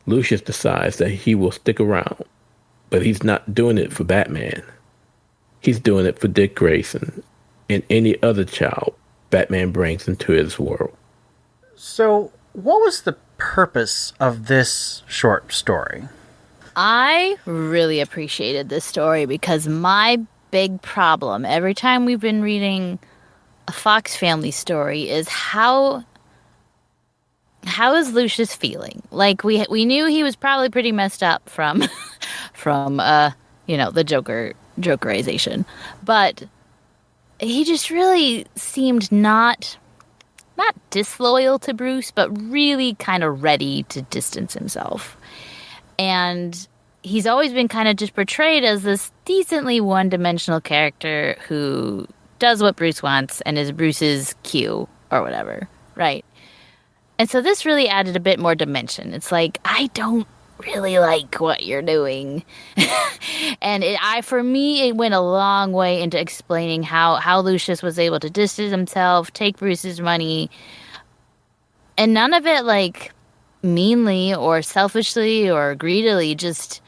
Lucius decides that he will stick around, but he's not doing it for Batman. He's doing it for Dick Grayson and any other child Batman brings into his world. So, what was the purpose of this short story? I really appreciated this story because my big problem every time we've been reading a Fox family story is how is Lucius feeling? Like we knew he was probably pretty messed up from the Jokerization, but he just really seemed not disloyal to Bruce, but really kind of ready to distance himself. And he's always been kind of just portrayed as this decently one-dimensional character who does what Bruce wants and is Bruce's Q or whatever, right? And so this really added a bit more dimension. It's like, I don't really like what you're doing. And for me, it went a long way into explaining how Lucius was able to distance himself, take Bruce's money, and none of it like meanly or selfishly or greedily, just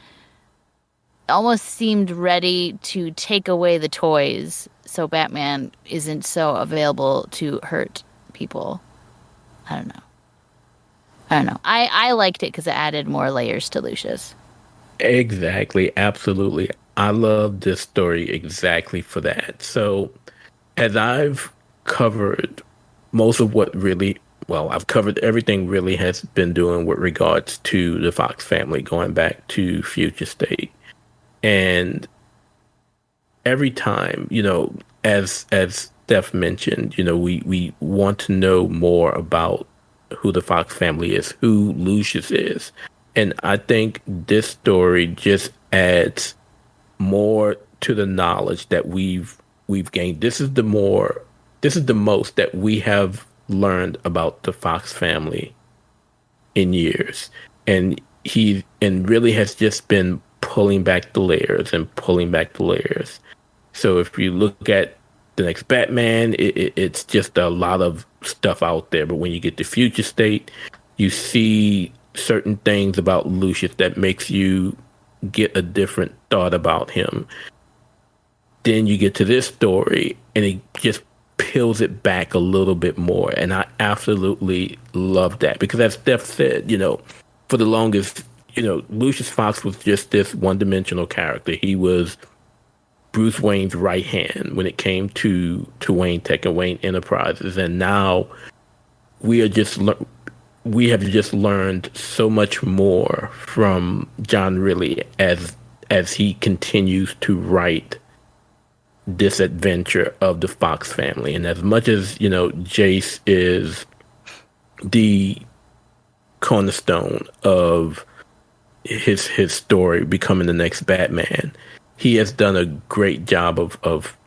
almost seemed ready to take away the toys so Batman isn't so available to hurt people. I don't know. I liked it because it added more layers to Lucius. Exactly. Absolutely. I love this story exactly for that. So, as I've covered most of I've covered everything really has been doing with regards to the Fox family going back to Future State. And every time, as Steph mentioned, we want to know more about who the Fox family is, who Lucius is. And I think this story just adds more to the knowledge that we've gained. This is the most that we have learned about the Fox family in years. And really has just been pulling back the layers. So if you look at the next Batman, it's just a lot of stuff out there. But when you get to Future State, you see certain things about Lucius that makes you get a different thought about him. Then you get to this story, and it just peels it back a little bit more. And I absolutely love that. Because as Steph said, for the longest, Lucius Fox was just this one-dimensional character. He was Bruce Wayne's right hand when it came to Wayne Tech and Wayne Enterprises, and now we have just learned so much more from John Riley as he continues to write this adventure of the Fox family. And as much as Jace is the cornerstone of his story becoming the next Batman, he has done a great job of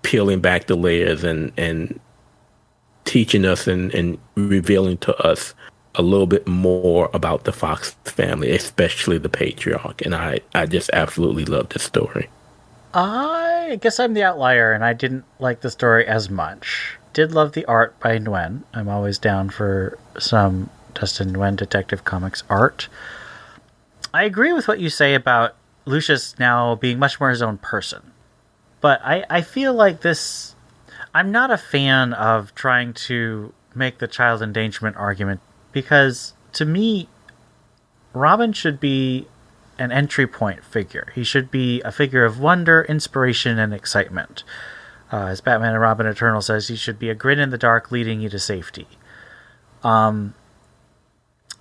peeling back the layers and teaching us and revealing to us a little bit more about the Fox family, especially the patriarch. And I just absolutely love this story. I guess I'm the outlier, and I didn't like the story as much. did love the art by Nguyen. I'm always down for some Dustin Nguyen Detective Comics art. I agree with what you say about Lucius now being much more his own person. But I feel like this... I'm not a fan of trying to make the child endangerment argument, because to me, Robin should be an entry point figure. He should be a figure of wonder, inspiration, and excitement. As Batman and Robin Eternal says, he should be a grin in the dark leading you to safety. And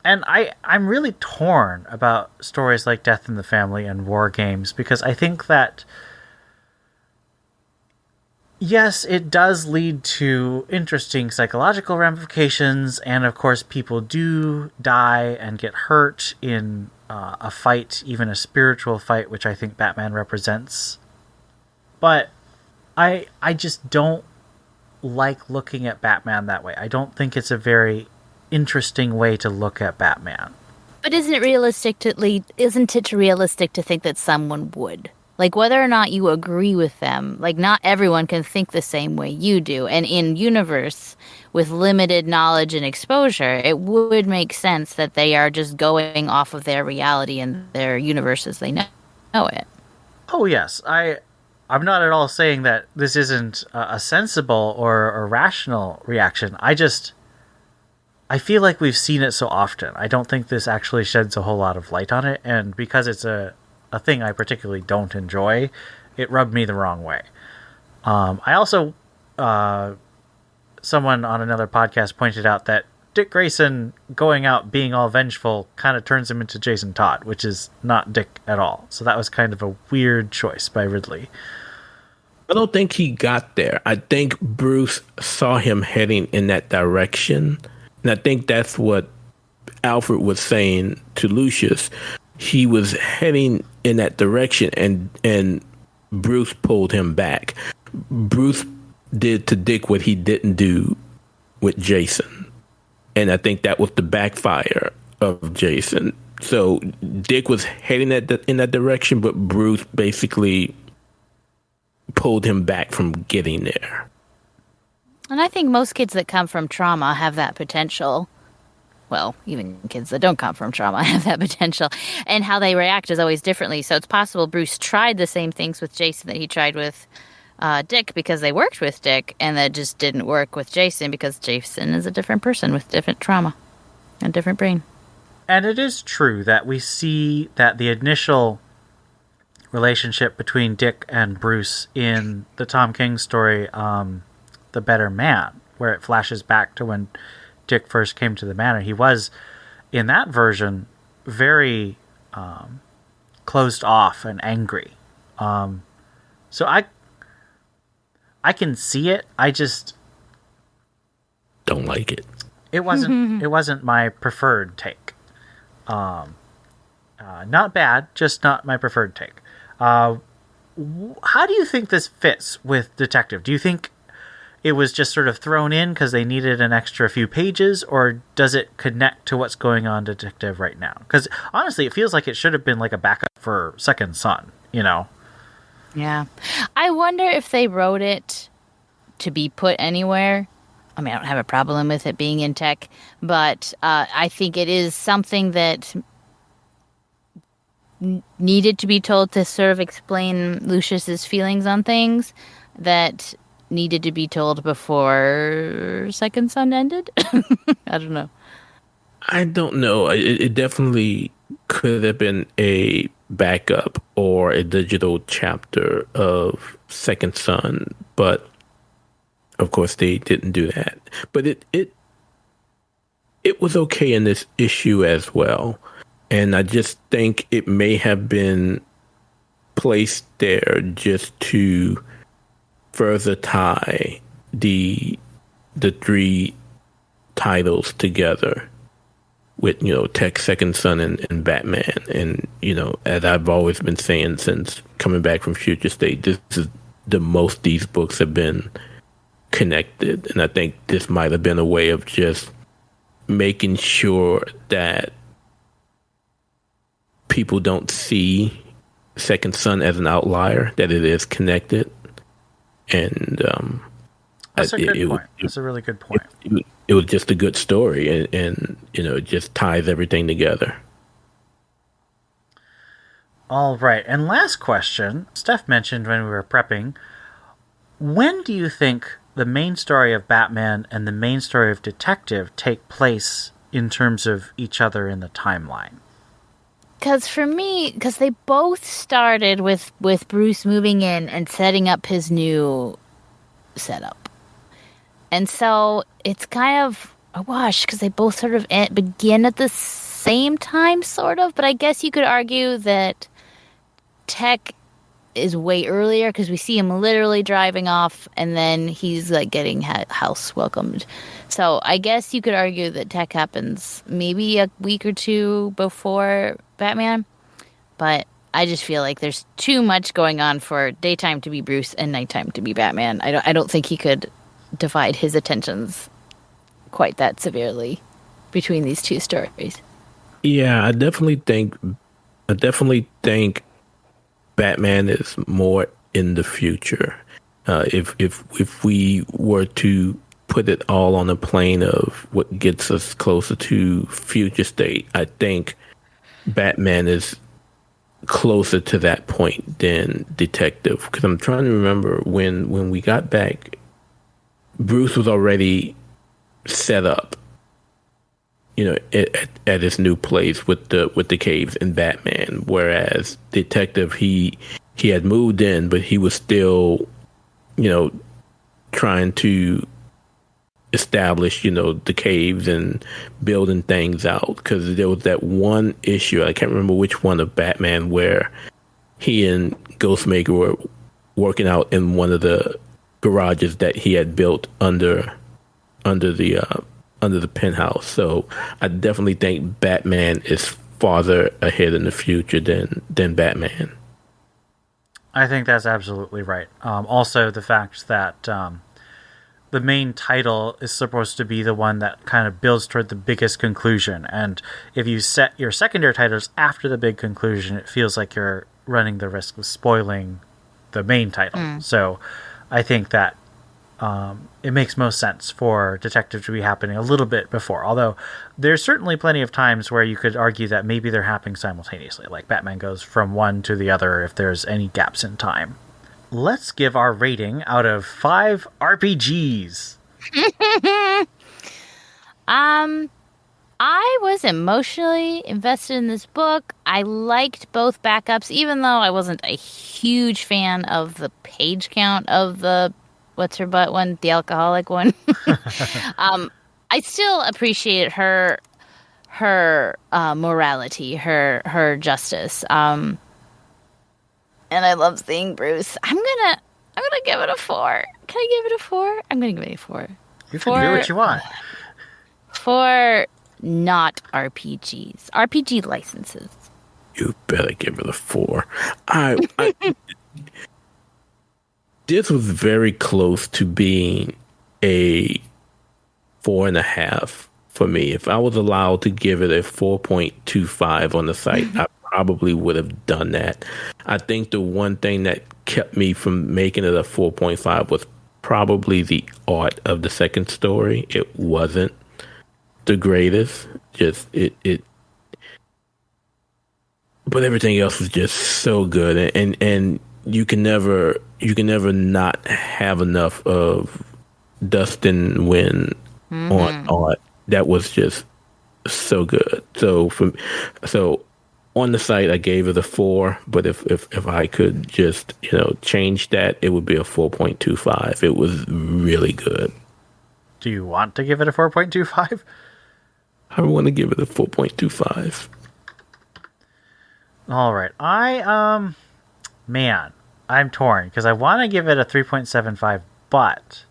I'm really torn about stories like Death in the Family and War Games, because I think that, yes, it does lead to interesting psychological ramifications, and of course people do die and get hurt in a fight, even a spiritual fight, which I think Batman represents. But I just don't like looking at Batman that way. I don't think it's a very interesting way to look at Batman. But isn't it realistic to think that someone would? Like, whether or not you agree with them, like, not everyone can think the same way you do. And in universe, with limited knowledge and exposure, it would make sense that they are just going off of their reality and their universe as they know it. Oh, yes. I'm not at all saying that this isn't a sensible or a rational reaction. I feel like we've seen it so often. I don't think this actually sheds a whole lot of light on it. And because it's a thing I particularly don't enjoy, it rubbed me the wrong way. I also, someone on another podcast pointed out that Dick Grayson going out being all vengeful kind of turns him into Jason Todd, which is not Dick at all. So that was kind of a weird choice by Ridley. I don't think he got there. I think Bruce saw him heading in that direction. And I think that's what Alfred was saying to Lucius. He was heading in that direction, and Bruce pulled him back. Bruce did to Dick what he didn't do with Jason. And I think that was the backfire of Jason. So Dick was heading in that direction, but Bruce basically pulled him back from getting there. And I think most kids that come from trauma have that potential. Well, even kids that don't come from trauma have that potential. And how they react is always differently. So it's possible Bruce tried the same things with Jason that he tried with Dick because they worked with Dick, and that just didn't work with Jason because Jason is a different person with different trauma and different brain. And it is true that we see that the initial relationship between Dick and Bruce in the Tom King story, The Better Man, where it flashes back to when Dick first came to the manor. He was, in that version, very closed off and angry. So I can see it. I just don't like it. It wasn't my preferred take. Not bad, just not my preferred take. How do you think this fits with Detective? Do you think it was just sort of thrown in because they needed an extra few pages, or does it connect to what's going on Detective right now? Because honestly, it feels like it should have been like a backup for Second Son, you know? Yeah. I wonder if they wrote it to be put anywhere. I mean, I don't have a problem with it being in tech, but I think it is something that needed to be told to sort of explain Lucius's feelings on things that needed to be told before Second Son ended. I don't know. I don't know. It definitely could have been a backup or a digital chapter of Second Son, but of course they didn't do that. But it was okay in this issue as well. And I just think it may have been placed there just to further tie the three titles together with, Tech, Second Son, and Batman. And, as I've always been saying since coming back from Future State, this is the most these books have been connected. And I think this might have been a way of just making sure that people don't see Second Son as an outlier, that it is connected. And That's a good point. That's a really good point. It was just a good story, and it just ties everything together. All right. And last question. Steph mentioned when we were prepping, when do you think the main story of Batman and the main story of Detective take place in terms of each other in the timeline? Because for me, they both started with Bruce moving in and setting up his new setup. And so it's kind of a wash because they both sort of begin at the same time, sort of. But I guess you could argue that Tech is way earlier because we see him literally driving off and then he's like getting house welcomed. So I guess you could argue that Tech happens maybe a week or two before Batman. But I just feel like there's too much going on for daytime to be Bruce and nighttime to be Batman. I don't think he could divide his attentions quite that severely between these two stories. Yeah, I definitely think Batman is more in the future. If we were to put it all on a plane of what gets us closer to future state, I think Batman is closer to that point than Detective. Because I'm trying to remember when we got back, Bruce was already set up, at his new place with the caves in Batman. Whereas Detective, he had moved in, but he was still, trying to establish, the caves and building things out. Because there was that one issue, I can't remember which one of Batman, where he and Ghostmaker were working out in one of the garages that he had built under the penthouse. So I definitely think Batman is farther ahead in the future than Batman. I think that's absolutely right. Also, the fact that the main title is supposed to be the one that kind of builds toward the biggest conclusion. And if you set your secondary titles after the big conclusion, it feels like you're running the risk of spoiling the main title. So I think that it makes most sense for Detective to be happening a little bit before. Although there's certainly plenty of times where you could argue that maybe they're happening simultaneously. Like Batman goes from one to the other if there's any gaps in time. Let's give our rating out of 5 RPGs. I was emotionally invested in this book. I liked both backups, even though I wasn't a huge fan of the page count of the what's her butt one, the alcoholic one. I still appreciated her morality, her justice. And I love seeing Bruce. I'm gonna give it a 4. Can I give it a 4? I'm gonna give it a 4. You can do what you want. For not RPGs, RPG licenses. You better give it a 4. This was very close to being a 4.5 for me. If I was allowed to give it a 4.25 on the site, I probably would have done that. I think the one thing that kept me from making it a 4.5 was probably the art of the second story. It wasn't the greatest. Just it but everything else was just so good, and you can never not have enough of Dustin Nguyen on art. That was just so good. So on the site I gave it a 4, but if I could just change that, it would be a 4.25. It was really good. Do you want to give it a 4.25? I want to give it a 4.25. All right. I'm torn because I want to give it a 3.75, but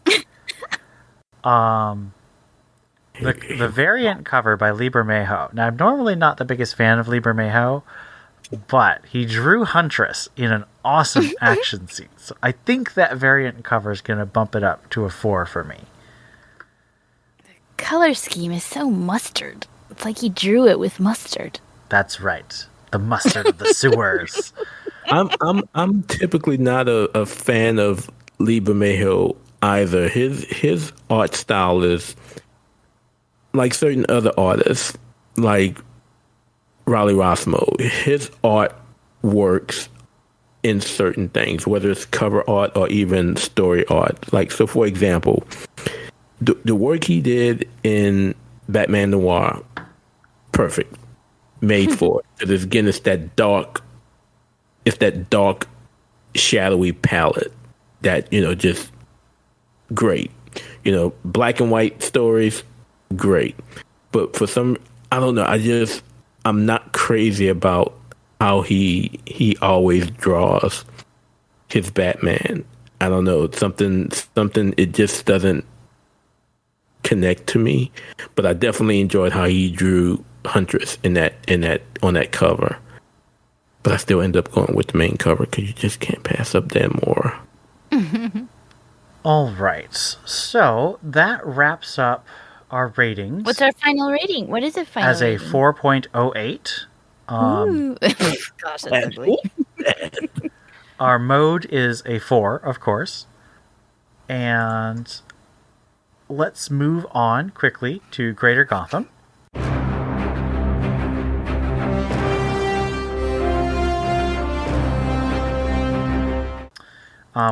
the variant cover by Lee Bermejo. Now, I'm normally not the biggest fan of Lee Bermejo, but he drew Huntress in an awesome action scene. So I think that variant cover is going to bump it up to a 4 for me. Color scheme is so mustard. It's like he drew it with mustard. That's right. The mustard of the sewers. I'm typically not a fan of Lee Bermejo either. His art style is like certain other artists, like Raleigh Rossmo. His art works in certain things, whether it's cover art or even story art. Like, so for example, the work he did in Batman Noir, perfect, made for it. 'Cause it's that dark, shadowy palette that, just great. Black and white stories, great. But for some, I don't know, I'm not crazy about how he always draws his Batman. I don't know, something it just doesn't connect to me. But I definitely enjoyed how he drew Huntress on that cover. But I still end up going with the main cover because you just can't pass up Dan Moore. All right. So that wraps up our ratings. What's our final rating? What is it final as a rating? 4.08. Ooh. Gosh, that's ugly. Our mode is a 4, of course. And let's move on quickly to Greater Gotham.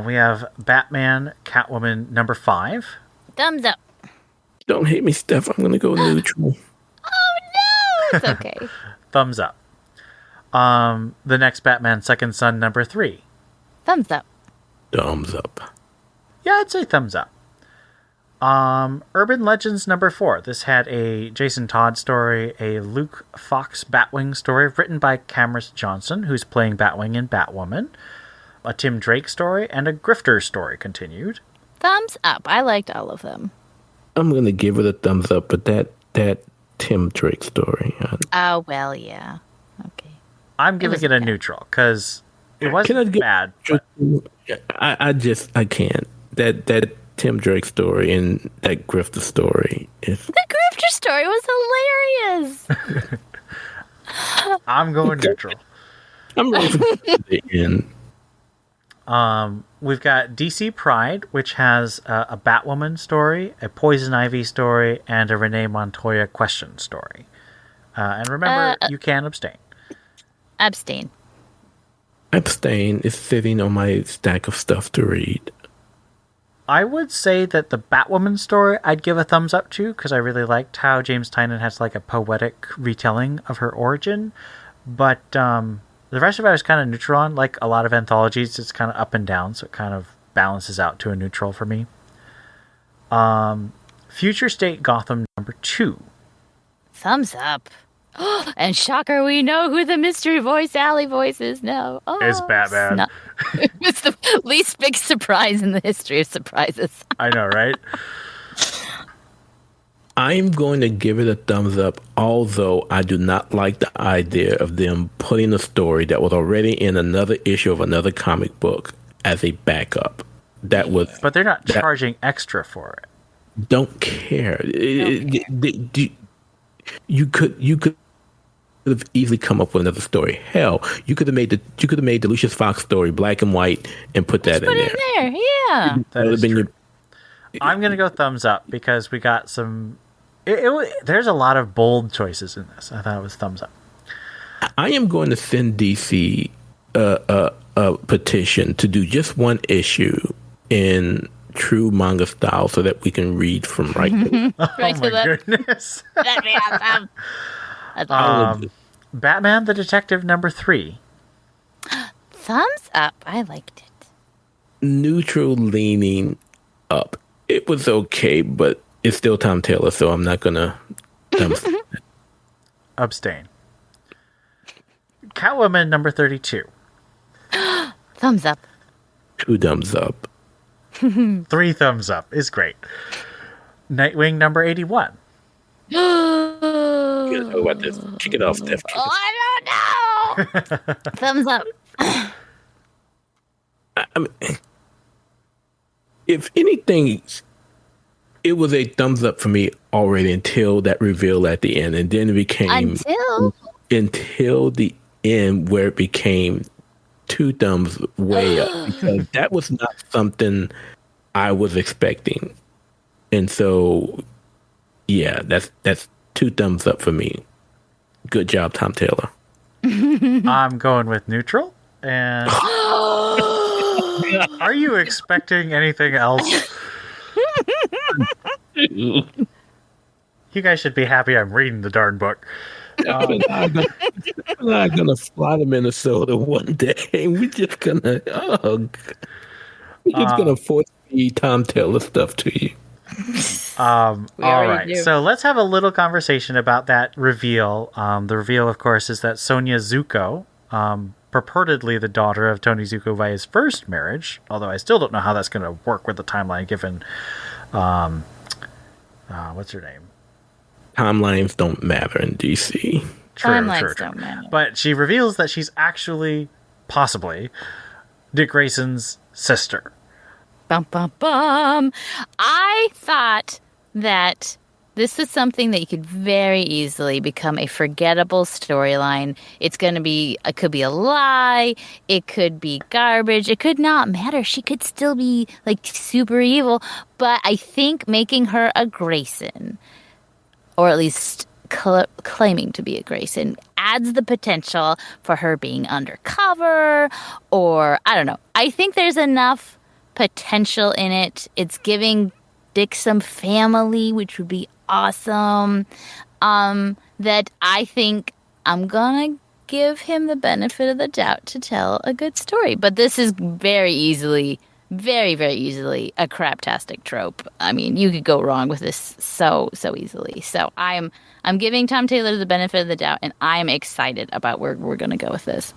We have Batman, Catwoman number 5. Thumbs up. Don't hate me, Steph. I'm going to go neutral. Oh no, it's okay. Thumbs up. The next Batman, Second Son number 3. Thumbs up. Thumbs up. Yeah, I'd say thumbs up. Urban Legends number 4. This had a Jason Todd story, a Luke Fox Batwing story written by Cameron Johnson, who's playing Batwing in Batwoman, a Tim Drake story, and a Grifter story continued. Thumbs up. I liked all of them. I'm going to give it a thumbs up, but that Tim Drake story. Oh, well, yeah. Okay. I'm giving it a neutral, because it wasn't bad. But I can't. That Tim Drake story and that Grifter story is... The Grifter story was hilarious. I'm going neutral. I'm ready for the end. We've got DC Pride, which has a Batwoman story, a Poison Ivy story, and a Renee Montoya question story. And remember, you can abstain. Abstain. Abstain is sitting on my stack of stuff to read. I would say that the Batwoman story I'd give a thumbs up to, because I really liked how James Tynion has like a poetic retelling of her origin. But the rest of it I was kind of neutral on. Like a lot of anthologies, it's kind of up and down, so it kind of balances out to a neutral for me. Future State Gotham number 2. Thumbs up. And shocker, we know who the mystery voice, Alley voice is now. Oh, It's Batman. It's the least big surprise in the history of surprises. I know, right? I'm going to give it a thumbs up, although I do not like the idea of them putting a story that was already in another issue of another comic book as a backup. But they're not charging extra for it. Don't care. You could have easily come up with another story. Hell, you could have made the Lucius Fox story black and white and put that in there. Put it in there, yeah. That is true. I'm going to go thumbs up because we got some... there's a lot of bold choices in this. I thought it was thumbs up. I am going to send DC a petition to do just one issue in true manga style so that we can read from right to Right Oh my goodness. That'd be awesome. That's awesome. Batman the Detective number 3. Thumbs up. I liked it. neutral leaning up. It was okay, but it's still Tom Taylor, so I'm not going to abstain. Catwoman number 32. Thumbs up. 2 thumbs up. 3 thumbs up is great. Nightwing number 81. What about this? Kick it off, Steph. Oh, I don't know. Thumbs up. I mean, if anything, it was a thumbs up for me already until that reveal at the end, and then it became until the end where it became 2 thumbs way up, because that was not something I was expecting. And so, yeah, that's 2 thumbs up for me. Good job, Tom Taylor. I'm going with neutral. And are you expecting anything else? You guys should be happy I'm reading the darn book. I'm not gonna fly to Minnesota one day. We're just gonna force feed Tom Taylor stuff to you. All right, do. so let's have a little conversation about that reveal. The reveal, of course, is that Sonia Zuko, purportedly the daughter of Tony Zuko by his first marriage, although I still don't know how that's going to work with the timeline given, what's her name? Timelines don't matter in DC. Timelines don't matter. But she reveals that she's actually, possibly, Dick Grayson's sister. Bum, bum, bum. I thought that this is something that you could very easily become a forgettable storyline. It could be a lie. It could be garbage. It could not matter. She could still be like super evil. But I think making her a Grayson, or at least claiming to be a Grayson, adds the potential for her being undercover, or I don't know. I think there's enough potential in it. It's giving Dick some family, which would be awesome. That I think I'm gonna give him the benefit of the doubt to tell a good story. But this is very easily a craptastic trope. I mean, you could go wrong with this so easily. So I'm giving Tom Taylor the benefit of the doubt, and I'm excited about where we're gonna go with this.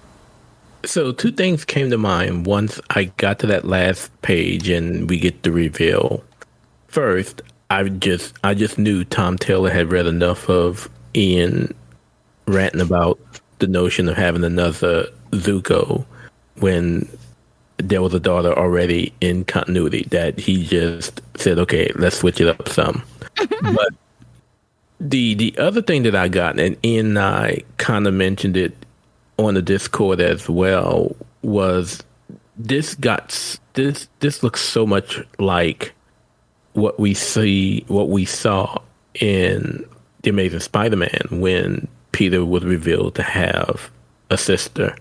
So 2 things came to mind once I got to that last page and we get the reveal. First, I just knew Tom Taylor had read enough of Ian ranting about the notion of having another Zuko when there was a daughter already in continuity that he just said, okay, let's switch it up some. But the other thing that I got, and Ian and I kind of mentioned it on the Discord as well, was this looks so much like what we saw in The Amazing Spider-Man when Peter was revealed to have a sister.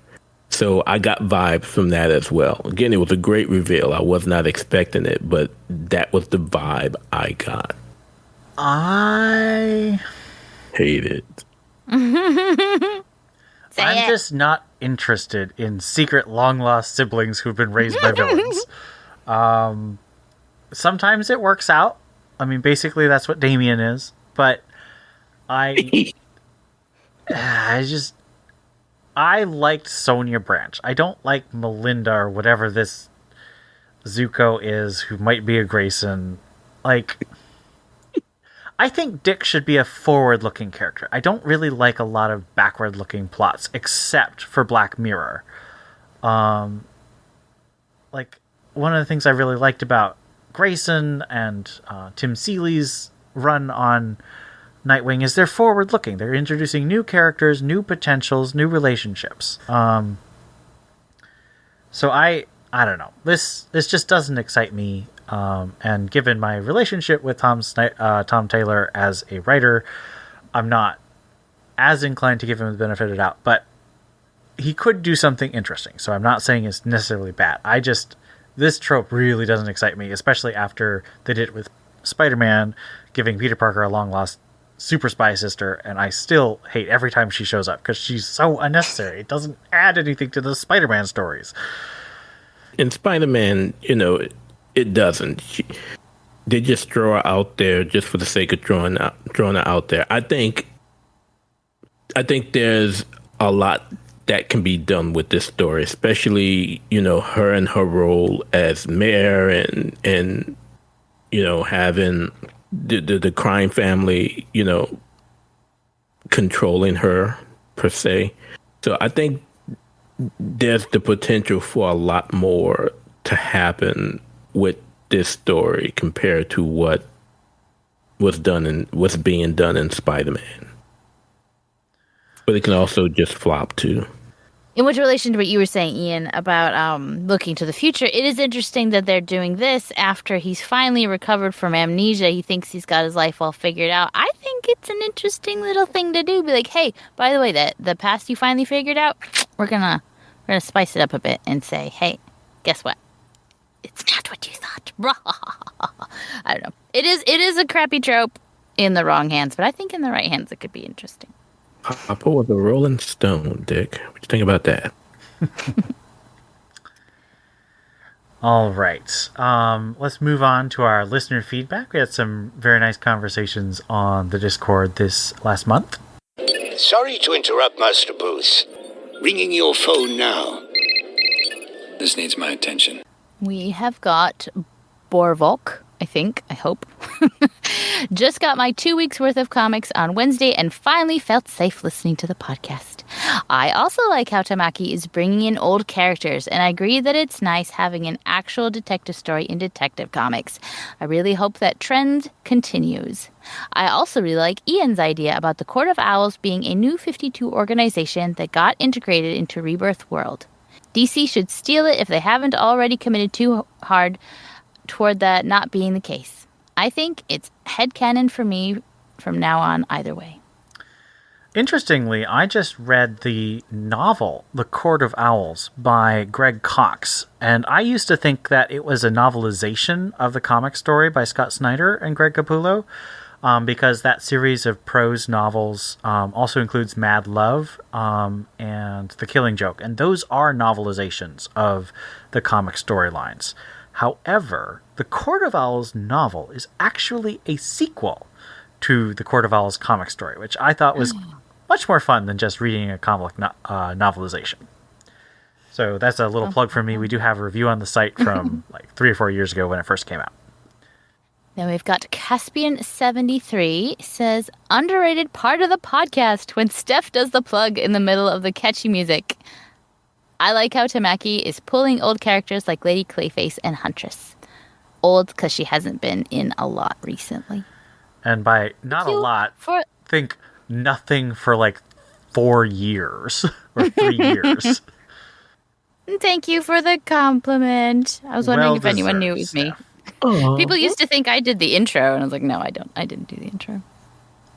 So I got vibes from that as well. Again, it was a great reveal. I was not expecting it, but that was the vibe I got. I hate it. I'm just not interested in secret long-lost siblings who've been raised by villains. Sometimes it works out. I mean, basically that's what Damien is. But I liked Sonia Branch. I don't like Melinda or whatever this Zuko is who might be a Grayson. Like, I think Dick should be a forward-looking character. I don't really like a lot of backward-looking plots, except for Black Mirror. Like, one of the things I really liked about Grayson and Tim Seeley's run on Nightwing is they're forward-looking. They're introducing new characters, new potentials, new relationships. So I don't know. This just doesn't excite me. And given my relationship with Tom Taylor as a writer, I'm not as inclined to give him the benefit of the doubt. But he could do something interesting. So I'm not saying it's necessarily bad. This trope really doesn't excite me, especially after they did it with Spider-Man, giving Peter Parker a long-lost super spy sister, and I still hate every time she shows up because she's so unnecessary. It doesn't add anything to the Spider-Man stories. In Spider-Man, it doesn't. They just throw her out there just for the sake of throwing her out there. I think there's a lot that can be done with this story, especially, her and her role as mayor and having the crime family, controlling her per se. So I think there's the potential for a lot more to happen with this story compared to what's being done in Spider-Man. But it can also just flop too. in which relation to what you were saying, Ian, about looking to the future, it is interesting that they're doing this after he's finally recovered from amnesia. He thinks he's got his life all figured out. I think it's an interesting little thing to do. Be like, hey, by the way, the past you finally figured out, we're gonna spice it up a bit and say, hey, guess what? It's not what you thought. I don't know. It is a crappy trope in the wrong hands, but I think in the right hands it could be interesting. Papa was a Rolling Stone, Dick. What you think about that? All right. Let's move on to our listener feedback. We had some very nice conversations on the Discord this last month. Sorry to interrupt, Master Booth. Ringing your phone now. This needs my attention. We have got Borvolk, I hope. Just got my 2 weeks worth of comics on Wednesday and finally felt safe listening to the podcast. I also like how Tamaki is bringing in old characters, and I agree that it's nice having an actual detective story in Detective Comics. I really hope that trend continues. I also really like Ian's idea about the Court of Owls being a new 52 organization that got integrated into Rebirth World. DC should steal it if they haven't already committed too hard toward that not being the case. I think it's headcanon for me from now on either way. Interestingly, I just read the novel, The Court of Owls, by Greg Cox, and I used to think that it was a novelization of the comic story by Scott Snyder and Greg Capullo, because that series of prose novels also includes Mad Love and The Killing Joke, and those are novelizations of the comic storylines. However, the Court of Owls novel is actually a sequel to the Court of Owls comic story, which I thought was much more fun than just reading a comic novelization. So that's a little plug for me. We do have a review on the site from like 3 or 4 years ago when it first came out. Then we've got Caspian73 says, underrated part of the podcast when Steph does the plug in the middle of the catchy music. I like how Tamaki is pulling old characters like Lady Clayface and Huntress. Old because she hasn't been in a lot recently. And by not a lot, think nothing for like 4 years or 3 years. Thank you for the compliment. I was wondering if anyone knew it was me. People used to think I did the intro, and I was like, no, I don't. I didn't do the intro.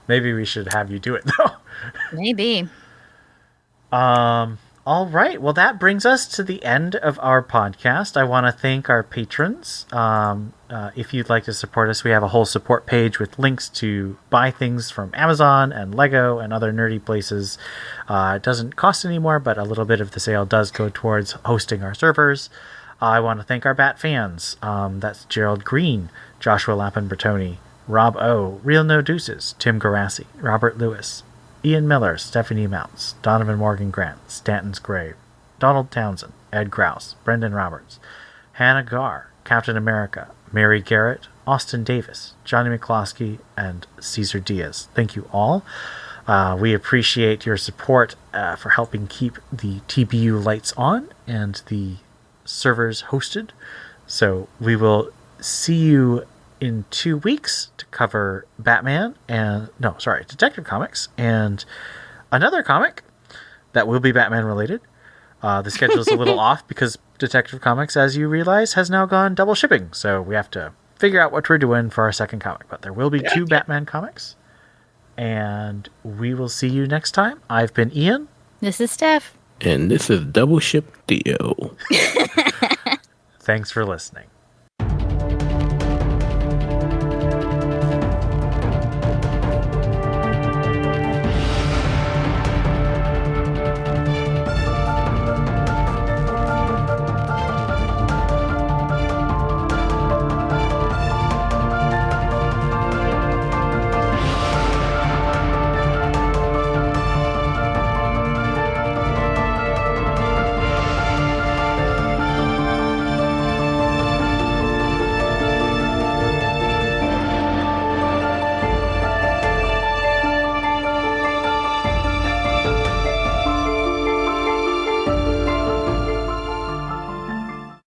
Maybe we should have you do it, though. Maybe. All right. Well, that brings us to the end of our podcast. I want to thank our patrons. If you'd like to support us, we have a whole support page with links to buy things from Amazon and Lego and other nerdy places. It doesn't cost any more, but a little bit of the sale does go towards hosting our servers. I want to thank our Bat fans. That's Gerald Green, Joshua Lappin Bertoni, Rob O, Real No Deuces, Tim Garassi, Robert Lewis, Ian Miller, Stephanie Mounts, Donovan Morgan Grant, Stanton's Grave, Donald Townsend, Ed Grouse, Brendan Roberts, Hannah Garr, Captain America, Mary Garrett, Austin Davis, Johnny McCloskey, and Cesar Diaz. Thank you all. We appreciate your support for helping keep the TBU lights on and the servers hosted. So we will see you in 2 weeks to cover Detective Comics and another comic that will be Batman related. The schedule is a little off because Detective Comics, as you realize, has now gone double shipping. So we have to figure out what we're doing for our second comic. But there will be 2 Batman comics. And we will see you next time. I've been Ian. This is Steph. And this is Double Ship Theo. Thanks for listening.